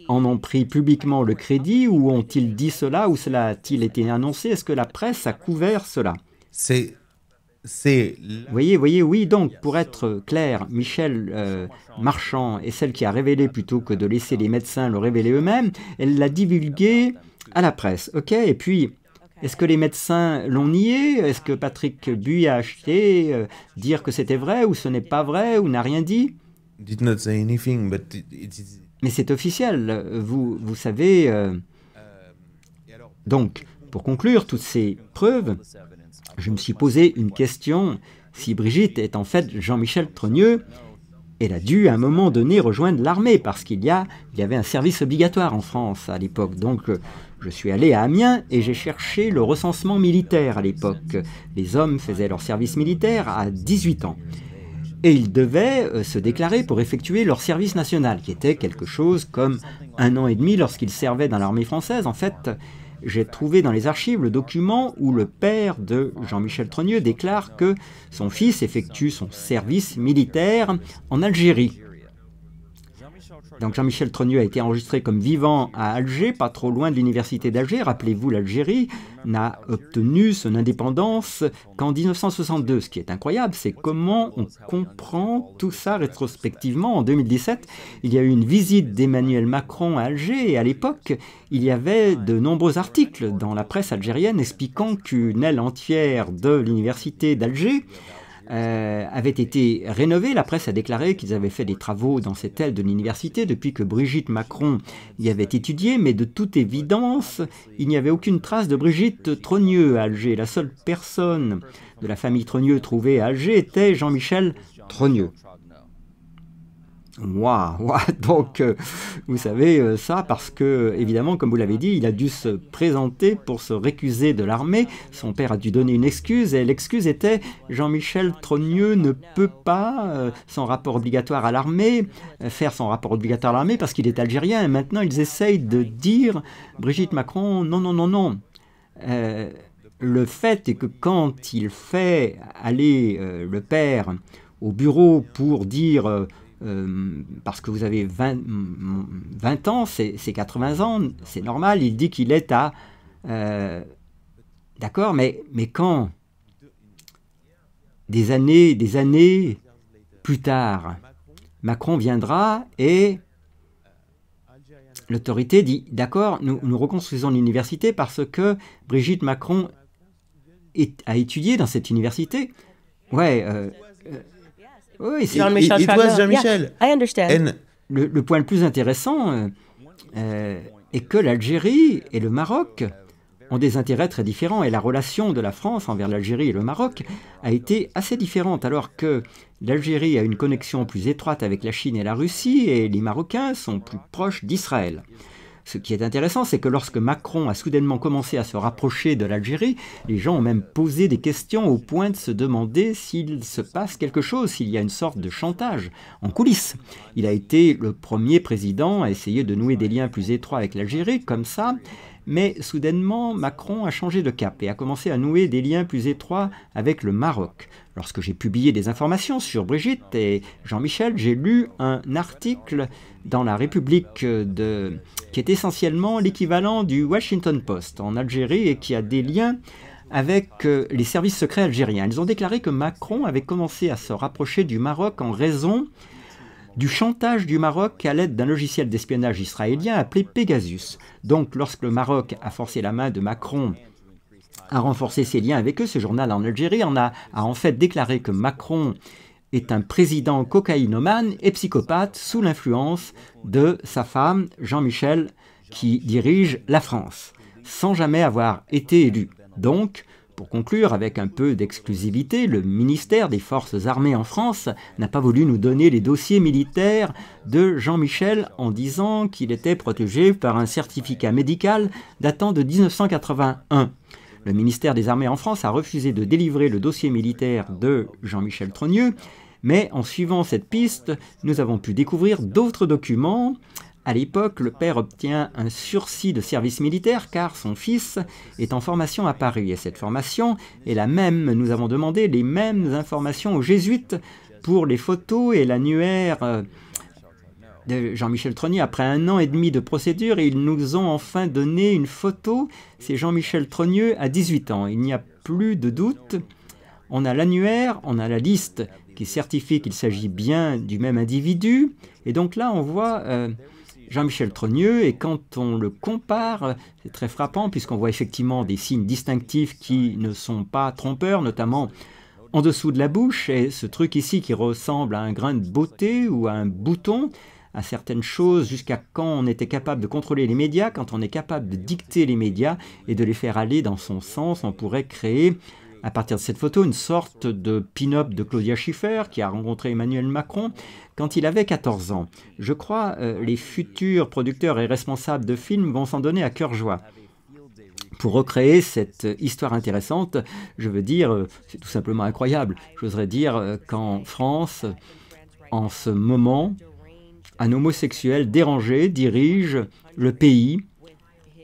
en ont pris publiquement le crédit, ou ont-ils dit cela, ou cela a-t-il été annoncé? Est-ce que la presse a couvert cela? Voyez, oui, donc, pour être clair, Michel Marchand est celle qui a révélé plutôt que de laisser les médecins le révéler eux-mêmes. Elle l'a divulgué à la presse, ok? Et puis, est-ce que les médecins l'ont nié? Est-ce que Patrick Buy a acheté dire que c'était vrai, ou ce n'est pas vrai, ou n'a rien dit? Mais c'est officiel, vous savez. Donc, pour conclure toutes ces preuves, je me suis posé une question. Si Brigitte est en fait Jean-Michel Trogneux, elle a dû à un moment donné rejoindre l'armée, parce qu'il y avait un service obligatoire en France à l'époque. Donc je suis allé à Amiens et j'ai cherché le recensement militaire à l'époque. Les hommes faisaient leur service militaire à 18 ans. Et ils devaient se déclarer pour effectuer leur service national, qui était quelque chose comme 1 an et demi lorsqu'ils servaient dans l'armée française. En fait, j'ai trouvé dans les archives le document où le père de Jean-Michel Trogneux déclare que son fils effectue son service militaire en Algérie. Donc Jean-Michel Trogneux a été enregistré comme vivant à Alger, pas trop loin de l'université d'Alger. Rappelez-vous, l'Algérie n'a obtenu son indépendance qu'en 1962. Ce qui est incroyable, c'est comment on comprend tout ça rétrospectivement. En 2017, il y a eu une visite d'Emmanuel Macron à Alger, et à l'époque, il y avait de nombreux articles dans la presse algérienne expliquant qu'une aile entière de l'université d'Alger avait été rénovée. La presse a déclaré qu'ils avaient fait des travaux dans cette aile de l'université depuis que Brigitte Macron y avait étudié, mais de toute évidence, il n'y avait aucune trace de Brigitte Trogneux à Alger. La seule personne de la famille Trogneux trouvée à Alger était Jean-Michel Trogneux. Waouh, donc vous savez ça parce que, évidemment, comme vous l'avez dit, il a dû se présenter pour se récuser de l'armée. Son père a dû donner une excuse, et l'excuse était Jean-Michel Trogneux ne peut pas, son rapport obligatoire à l'armée, faire son rapport obligatoire à l'armée parce qu'il est algérien. Et maintenant, ils essayent de dire Brigitte Macron, non. Le fait est que quand il fait aller le père au bureau pour dire... parce que vous avez 20 ans, c'est 80 ans, c'est normal, il dit qu'il est à... D'accord, mais quand des années plus tard, Macron viendra et l'autorité dit, d'accord, nous reconstruisons l'université parce que Brigitte Macron a étudié dans cette université. Ouais, oui, c'est Jean-Michel. Jean-Michel. Yeah, I understand. Le point le plus intéressant et que l'Algérie et le Maroc ont des intérêts très différents et la relation de la France envers l'Algérie et le Maroc a été assez différente alors que l'Algérie a une connexion plus étroite avec la Chine et la Russie et les Marocains sont plus proches d'Israël. Ce qui est intéressant, c'est que lorsque Macron a soudainement commencé à se rapprocher de l'Algérie, les gens ont même posé des questions au point de se demander s'il se passe quelque chose, s'il y a une sorte de chantage en coulisses. Il a été le premier président à essayer de nouer des liens plus étroits avec l'Algérie, comme ça, mais soudainement, Macron a changé de cap et a commencé à nouer des liens plus étroits avec le Maroc. Lorsque j'ai publié des informations sur Brigitte et Jean-Michel, j'ai lu un article dans La République qui est essentiellement l'équivalent du Washington Post en Algérie et qui a des liens avec les services secrets algériens. Ils ont déclaré que Macron avait commencé à se rapprocher du Maroc en raison du chantage du Maroc à l'aide d'un logiciel d'espionnage israélien appelé Pegasus. Donc, lorsque le Maroc a forcé la main de Macron à renforcer ses liens avec eux, ce journal en Algérie a en fait déclaré que Macron est un président cocaïnomane et psychopathe sous l'influence de sa femme, Jean-Michel, qui dirige la France, sans jamais avoir été élu. Donc, pour conclure, avec un peu d'exclusivité, le ministère des Forces armées en France n'a pas voulu nous donner les dossiers militaires de Jean-Michel en disant qu'il était protégé par un certificat médical datant de 1981. Le ministère des Armées en France a refusé de délivrer le dossier militaire de Jean-Michel Trogneux, mais en suivant cette piste, nous avons pu découvrir d'autres documents. À l'époque, le père obtient un sursis de service militaire car son fils est en formation à Paris. Et cette formation est la même. Nous avons demandé les mêmes informations aux jésuites pour les photos et l'annuaire de Jean-Michel Trogneux. Après 1 an et demi de procédure, ils nous ont enfin donné une photo. C'est Jean-Michel Trogneux à 18 ans. Il n'y a plus de doute. On a l'annuaire, on a la liste qui certifie qu'il s'agit bien du même individu. Et donc là, on voit Jean-Michel Trogneux, et quand on le compare, c'est très frappant puisqu'on voit effectivement des signes distinctifs qui ne sont pas trompeurs, notamment en dessous de la bouche, et ce truc ici qui ressemble à un grain de beauté ou à un bouton, à certaines choses, jusqu'à quand on était capable de contrôler les médias, quand on est capable de dicter les médias et de les faire aller dans son sens, on pourrait créer à partir de cette photo une sorte de pin-up de Claudia Schiffer qui a rencontré Emmanuel Macron quand il avait 14 ans. Je crois les futurs producteurs et responsables de films vont s'en donner à cœur joie. Pour recréer cette histoire intéressante, je veux dire, c'est tout simplement incroyable. J'oserais dire qu'en France, en ce moment, un homosexuel dérangé dirige le pays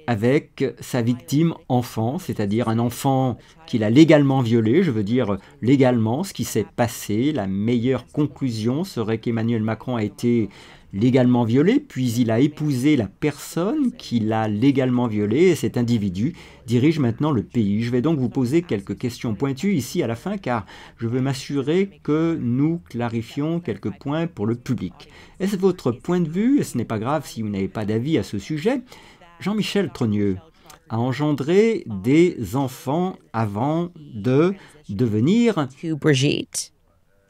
avec sa victime enfant, c'est-à-dire un enfant qu'il a légalement violé, je veux dire légalement ce qui s'est passé. La meilleure conclusion serait qu'Emmanuel Macron a été légalement violé, puis il a épousé la personne qu'il a légalement violée, et cet individu dirige maintenant le pays. Je vais donc vous poser quelques questions pointues ici à la fin, car je veux m'assurer que nous clarifions quelques points pour le public. Est-ce votre point de vue, et ce n'est pas grave si vous n'avez pas d'avis à ce sujet, Jean-Michel Trogneux a engendré des enfants avant de devenir Brigitte.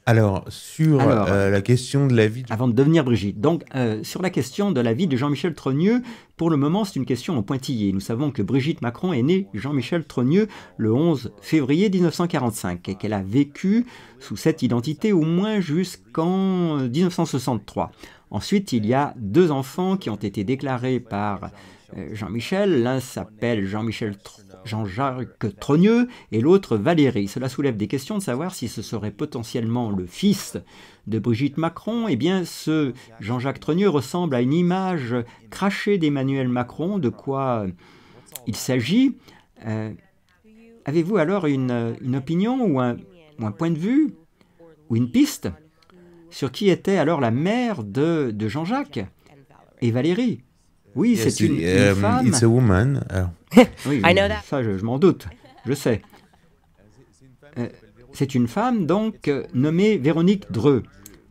Alors, sur la question de la vie... Avant de devenir Brigitte. Donc, sur la question de la vie de Jean-Michel Trogneux, pour le moment, c'est une question en pointillé. Nous savons que Brigitte Macron est née Jean-Michel Trogneux le 11 février 1945 et qu'elle a vécu sous cette identité au moins jusqu'en 1963. Ensuite, il y a 2 enfants qui ont été déclarés par Jean-Michel. L'un s'appelle Jean-Jacques Trogneux et l'autre Valérie. Cela soulève des questions de savoir si ce serait potentiellement le fils de Brigitte Macron. Eh bien, ce Jean-Jacques Trogneux ressemble à une image crachée d'Emmanuel Macron. De quoi il s'agit? Avez-vous alors une opinion ou un point de vue ou une piste sur qui était alors la mère de Jean-Jacques et Valérie? Oui, Yes, c'est une femme. It's a woman. Oui, ça, je m'en doute, je sais. C'est une femme, donc, nommée Véronique Dreux.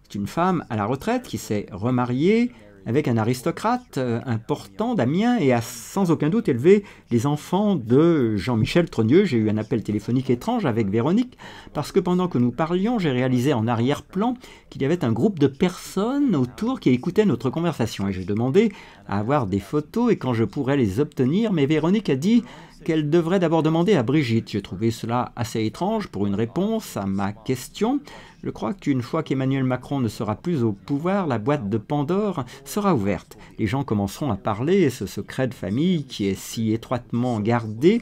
C'est une femme à la retraite qui s'est remariée avec un aristocrate important d'Amiens et a sans aucun doute élevé les enfants de Jean-Michel Trogneux. J'ai eu un appel téléphonique étrange avec Véronique parce que pendant que nous parlions, j'ai réalisé en arrière-plan qu'il y avait un groupe de personnes autour qui écoutaient notre conversation et j'ai demandé à avoir des photos et quand je pourrais les obtenir, mais Véronique a dit qu'elle devrait d'abord demander à Brigitte. J'ai trouvé cela assez étrange pour une réponse à ma question. Je crois qu'une fois qu'Emmanuel Macron ne sera plus au pouvoir, la boîte de Pandore sera ouverte. Les gens commenceront à parler et ce secret de famille qui est si étroitement gardé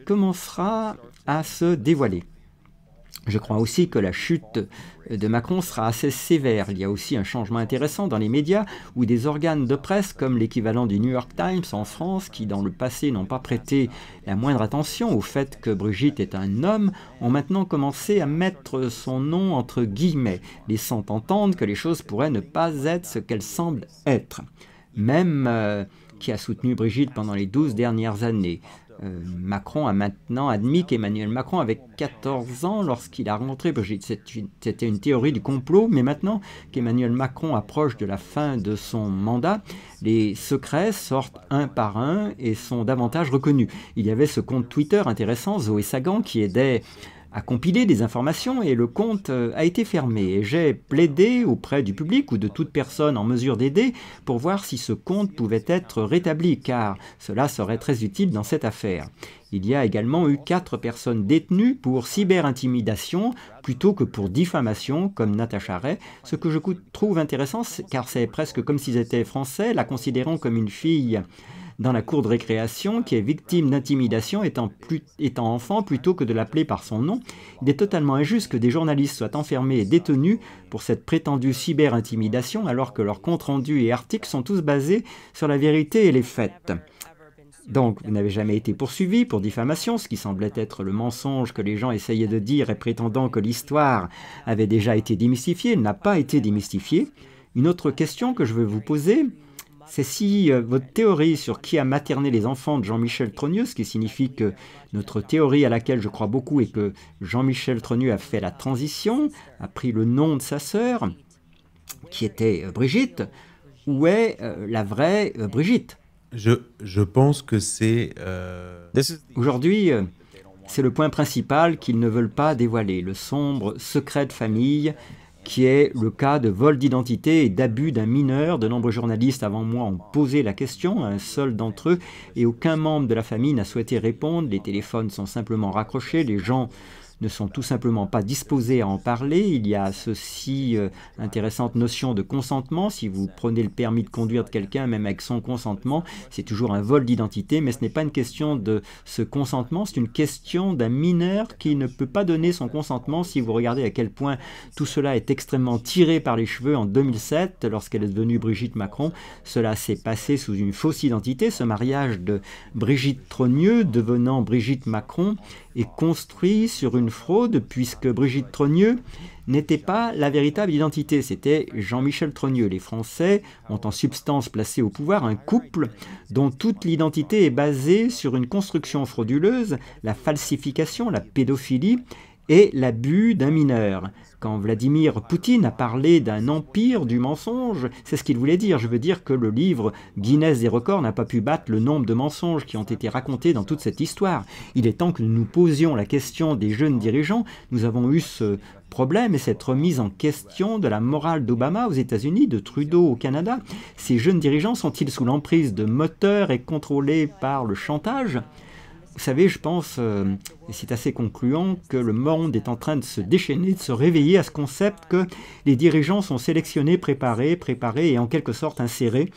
commencera à se dévoiler. Je crois aussi que la chute de Macron sera assez sévère. Il y a aussi un changement intéressant dans les médias où des organes de presse comme l'équivalent du New York Times en France, qui dans le passé n'ont pas prêté la moindre attention au fait que Brigitte est un homme, ont maintenant commencé à mettre son nom entre guillemets, laissant entendre que les choses pourraient ne pas être ce qu'elles semblent être. Même qui a soutenu Brigitte pendant les 12 dernières années. Macron a maintenant admis qu'Emmanuel Macron avait 14 ans lorsqu'il a rencontré Brigitte. C'était une théorie du complot, mais maintenant qu'Emmanuel Macron approche de la fin de son mandat, les secrets sortent un par un et sont davantage reconnus. Il y avait ce compte Twitter intéressant, Zoé Sagan, qui aidait à compiler des informations et le compte a été fermé. Et j'ai plaidé auprès du public ou de toute personne en mesure d'aider pour voir si ce compte pouvait être rétabli, car cela serait très utile dans cette affaire. Il y a également eu 4 personnes détenues pour cyberintimidation plutôt que pour diffamation, comme Natacha Ray, ce que je trouve intéressant, car c'est presque comme s'ils étaient français, la considérant comme une fille dans la cour de récréation qui est victime d'intimidation étant enfant plutôt que de l'appeler par son nom. Il est totalement injuste que des journalistes soient enfermés et détenus pour cette prétendue cyber-intimidation alors que leurs comptes rendus et articles sont tous basés sur la vérité et les faits. Donc, vous n'avez jamais été poursuivi pour diffamation, ce qui semblait être le mensonge que les gens essayaient de dire et prétendant que l'histoire avait déjà été démystifiée, n'a pas été démystifiée. Une autre question que je veux vous poser, c'est si votre théorie sur qui a materné les enfants de Jean-Michel Trogneux, ce qui signifie que notre théorie à laquelle je crois beaucoup est que Jean-Michel Trogneux a fait la transition, a pris le nom de sa sœur, qui était Brigitte, où est la vraie Brigitte? Je pense que c'est... Aujourd'hui, c'est le point principal qu'ils ne veulent pas dévoiler, le sombre secret de famille qui est le cas de vol d'identité et d'abus d'un mineur. De nombreux journalistes avant moi ont posé la question, un seul d'entre eux, et aucun membre de la famille n'a souhaité répondre. Les téléphones sont simplement raccrochés, les gens ne sont tout simplement pas disposés à en parler. Il y a ceci intéressante notion de consentement. Si vous prenez le permis de conduire de quelqu'un, même avec son consentement, c'est toujours un vol d'identité, mais ce n'est pas une question de ce consentement, c'est une question d'un mineur qui ne peut pas donner son consentement. Si vous regardez à quel point tout cela est extrêmement tiré par les cheveux en 2007, lorsqu'elle est devenue Brigitte Macron, cela s'est passé sous une fausse identité. Ce mariage de Brigitte Trogneux devenant Brigitte Macron est construit sur une fraude puisque Brigitte Trogneux n'était pas la véritable identité, c'était Jean-Michel Trogneux. Les Français ont en substance placé au pouvoir un couple dont toute l'identité est basée sur une construction frauduleuse, la falsification, la pédophilie et l'abus d'un mineur. Quand Vladimir Poutine a parlé d'un empire du mensonge, c'est ce qu'il voulait dire. Je veux dire que le livre Guinness des records n'a pas pu battre le nombre de mensonges qui ont été racontés dans toute cette histoire. Il est temps que nous nous posions la question des jeunes dirigeants. Nous avons eu ce problème et cette remise en question de la morale d'Obama aux États-Unis, de Trudeau au Canada. Ces jeunes dirigeants sont-ils sous l'emprise de moteurs et contrôlés par le chantage ? Vous savez, je pense, et c'est assez concluant, que le monde est en train de se déchaîner, de se réveiller à ce concept que les dirigeants sont sélectionnés, préparés et en quelque sorte insérés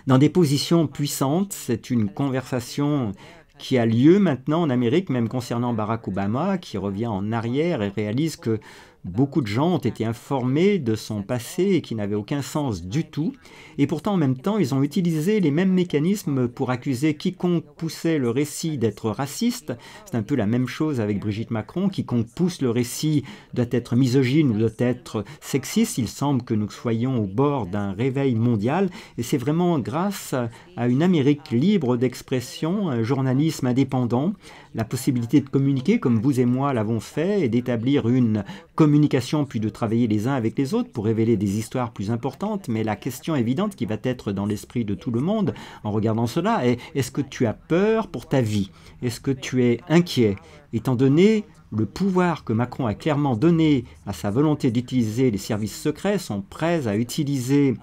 dans des positions puissantes. C'est une conversation qui a lieu maintenant en Amérique, même concernant Barack Obama, qui revient en arrière et réalise que beaucoup de gens ont été informés de son passé et qui n'avait aucun sens du tout. Et pourtant, en même temps, ils ont utilisé les mêmes mécanismes pour accuser quiconque poussait le récit d'être raciste. C'est un peu la même chose avec Brigitte Macron. Quiconque pousse le récit doit être misogyne ou doit être sexiste. Il semble que nous soyons au bord d'un réveil mondial. Et c'est vraiment grâce à une Amérique libre d'expression, un journalisme indépendant, la possibilité de communiquer comme vous et moi l'avons fait et d'établir une communication puis de travailler les uns avec les autres pour révéler des histoires plus importantes. Mais la question évidente qui va être dans l'esprit de tout le monde en regardant cela est: est-ce que tu as peur pour ta vie? Est-ce que tu es inquiet? Étant donné le pouvoir que Macron a clairement donné à sa volonté d'utiliser les services secrets, sont prêts à utiliser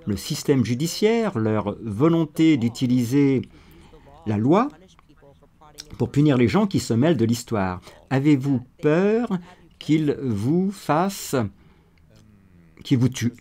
le système judiciaire, leur volonté d'utiliser la loi pour punir les gens qui se mêlent de l'histoire. Avez-vous peur qu'ils vous fassent, qu'ils vous tuent?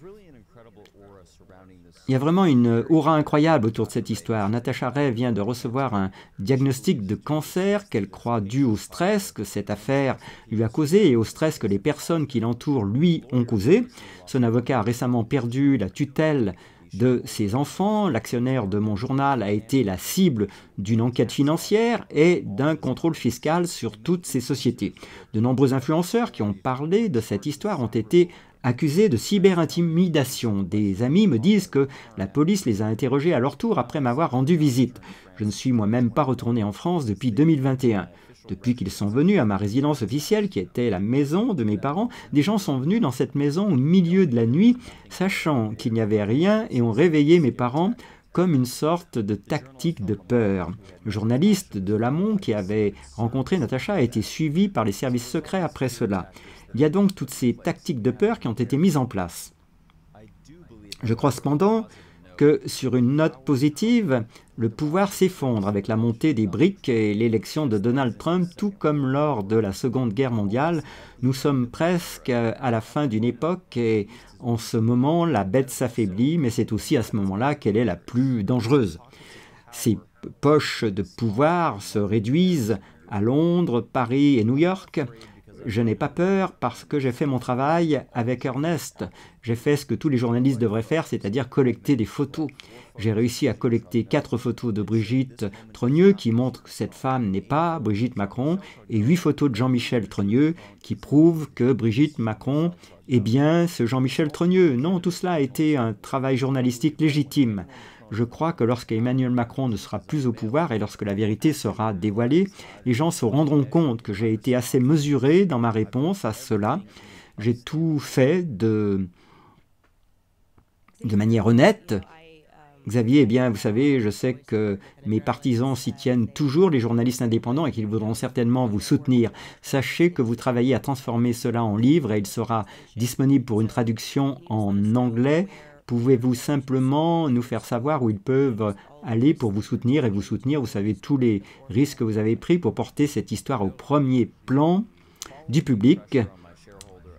Il y a vraiment une aura incroyable autour de cette histoire. Natasha Ray vient de recevoir un diagnostic de cancer qu'elle croit dû au stress que cette affaire lui a causé et au stress que les personnes qui l'entourent lui ont causé. Son avocat a récemment perdu la tutelle de ses enfants. L'actionnaire de mon journal a été la cible d'une enquête financière et d'un contrôle fiscal sur toutes ces sociétés. De nombreux influenceurs qui ont parlé de cette histoire ont été accusés de cyberintimidation. Des amis me disent que la police les a interrogés à leur tour après m'avoir rendu visite. Je ne suis moi-même pas retourné en France depuis 2021. Depuis qu'ils sont venus à ma résidence officielle, qui était la maison de mes parents, des gens sont venus dans cette maison au milieu de la nuit, sachant qu'il n'y avait rien, et ont réveillé mes parents comme une sorte de tactique de peur. Le journaliste de Lamont qui avait rencontré Natasha a été suivi par les services secrets après cela. Il y a donc toutes ces tactiques de peur qui ont été mises en place. Je crois cependant que sur une note positive, le pouvoir s'effondre avec la montée des BRICS et l'élection de Donald Trump, tout comme lors de la Seconde Guerre mondiale. Nous sommes presque à la fin d'une époque et en ce moment, la bête s'affaiblit, mais c'est aussi à ce moment-là qu'elle est la plus dangereuse. Ces poches de pouvoir se réduisent à Londres, Paris et New York. Je n'ai pas peur parce que j'ai fait mon travail avec Ernest. J'ai fait ce que tous les journalistes devraient faire, c'est-à-dire collecter des photos. J'ai réussi à collecter 4 photos de Brigitte Trogneux qui montrent que cette femme n'est pas Brigitte Macron et 8 photos de Jean-Michel Trogneux qui prouvent que Brigitte Macron est bien ce Jean-Michel Trogneux. Non, tout cela a été un travail journalistique légitime. Je crois que lorsqu'Emmanuel Macron ne sera plus au pouvoir et lorsque la vérité sera dévoilée, les gens se rendront compte que j'ai été assez mesuré dans ma réponse à cela. J'ai tout fait de manière honnête. Xavier, eh bien, vous savez, je sais que mes partisans s'y tiennent toujours, les journalistes indépendants, et qu'ils voudront certainement vous soutenir. Sachez que vous travaillez à transformer cela en livre et il sera disponible pour une traduction en anglais. Pouvez-vous simplement nous faire savoir où ils peuvent aller pour vous soutenir et vous soutenir? Vous savez tous les risques que vous avez pris pour porter cette histoire au premier plan du public.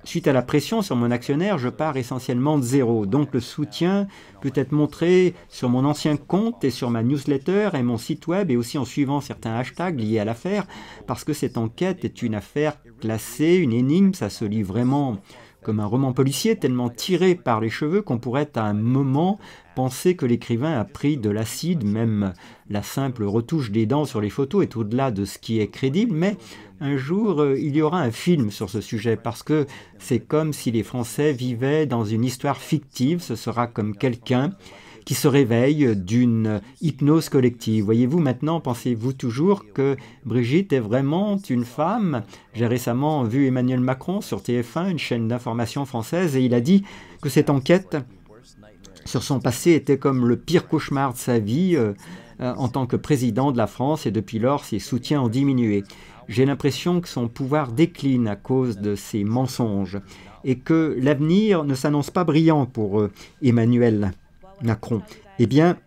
Suite à la pression sur mon actionnaire, je pars essentiellement de zéro. Donc le soutien peut être montré sur mon ancien compte et sur ma newsletter et mon site web et aussi en suivant certains hashtags liés à l'affaire parce que cette enquête est une affaire classée, une énigme, ça se lit vraiment comme un roman policier tellement tiré par les cheveux qu'on pourrait à un moment penser que l'écrivain a pris de l'acide, même la simple retouche des dents sur les photos est au-delà de ce qui est crédible, mais un jour il y aura un film sur ce sujet parce que c'est comme si les Français vivaient dans une histoire fictive, ce sera comme quelqu'un qui se réveille d'une hypnose collective. Voyez-vous, maintenant, pensez-vous toujours que Brigitte est vraiment une femme? J'ai récemment vu Emmanuel Macron sur TF1, une chaîne d'information française, et il a dit que cette enquête sur son passé était comme le pire cauchemar de sa vie en tant que président de la France, et depuis lors, ses soutiens ont diminué. J'ai l'impression que son pouvoir décline à cause de ses mensonges, et que l'avenir ne s'annonce pas brillant pour Emmanuel Macron. Eh bien,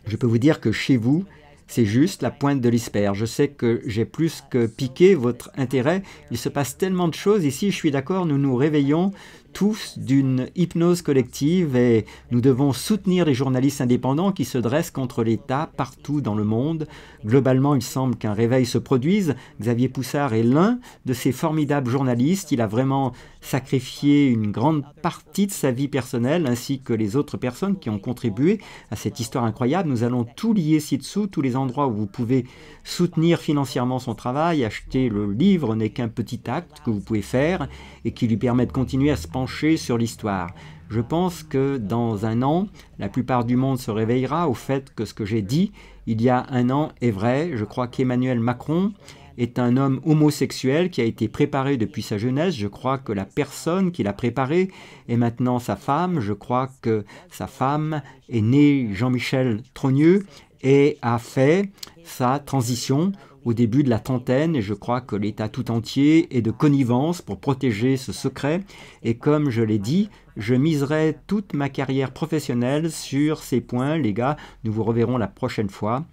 je peux vous dire que chez vous, c'est juste la pointe de l'iceberg. Je sais que j'ai plus que piqué votre intérêt. Il se passe tellement de choses ici, je suis d'accord, nous nous réveillons tous d'une hypnose collective et nous devons soutenir les journalistes indépendants qui se dressent contre l'État partout dans le monde. Globalement, il semble qu'un réveil se produise. Xavier Poussard est l'un de ces formidables journalistes. Il a vraiment sacrifié une grande partie de sa vie personnelle ainsi que les autres personnes qui ont contribué à cette histoire incroyable. Nous allons tout lier ci-dessous, tous les endroits où vous pouvez soutenir financièrement son travail. Acheter le livre n'est qu'un petit acte que vous pouvez faire et qui lui permet de continuer à se pencher trancher sur l'histoire. Je pense que dans un an, la plupart du monde se réveillera au fait que ce que j'ai dit il y a un an est vrai. Je crois qu'Emmanuel Macron est un homme homosexuel qui a été préparé depuis sa jeunesse. Je crois que la personne qui l'a préparé est maintenant sa femme. Je crois que sa femme est née Jean-Michel Trogneux et a fait sa transition au début de la trentaine, et je crois que l'État tout entier est de connivence pour protéger ce secret. Et comme je l'ai dit, je miserai toute ma carrière professionnelle sur ces points. Les gars, nous vous reverrons la prochaine fois.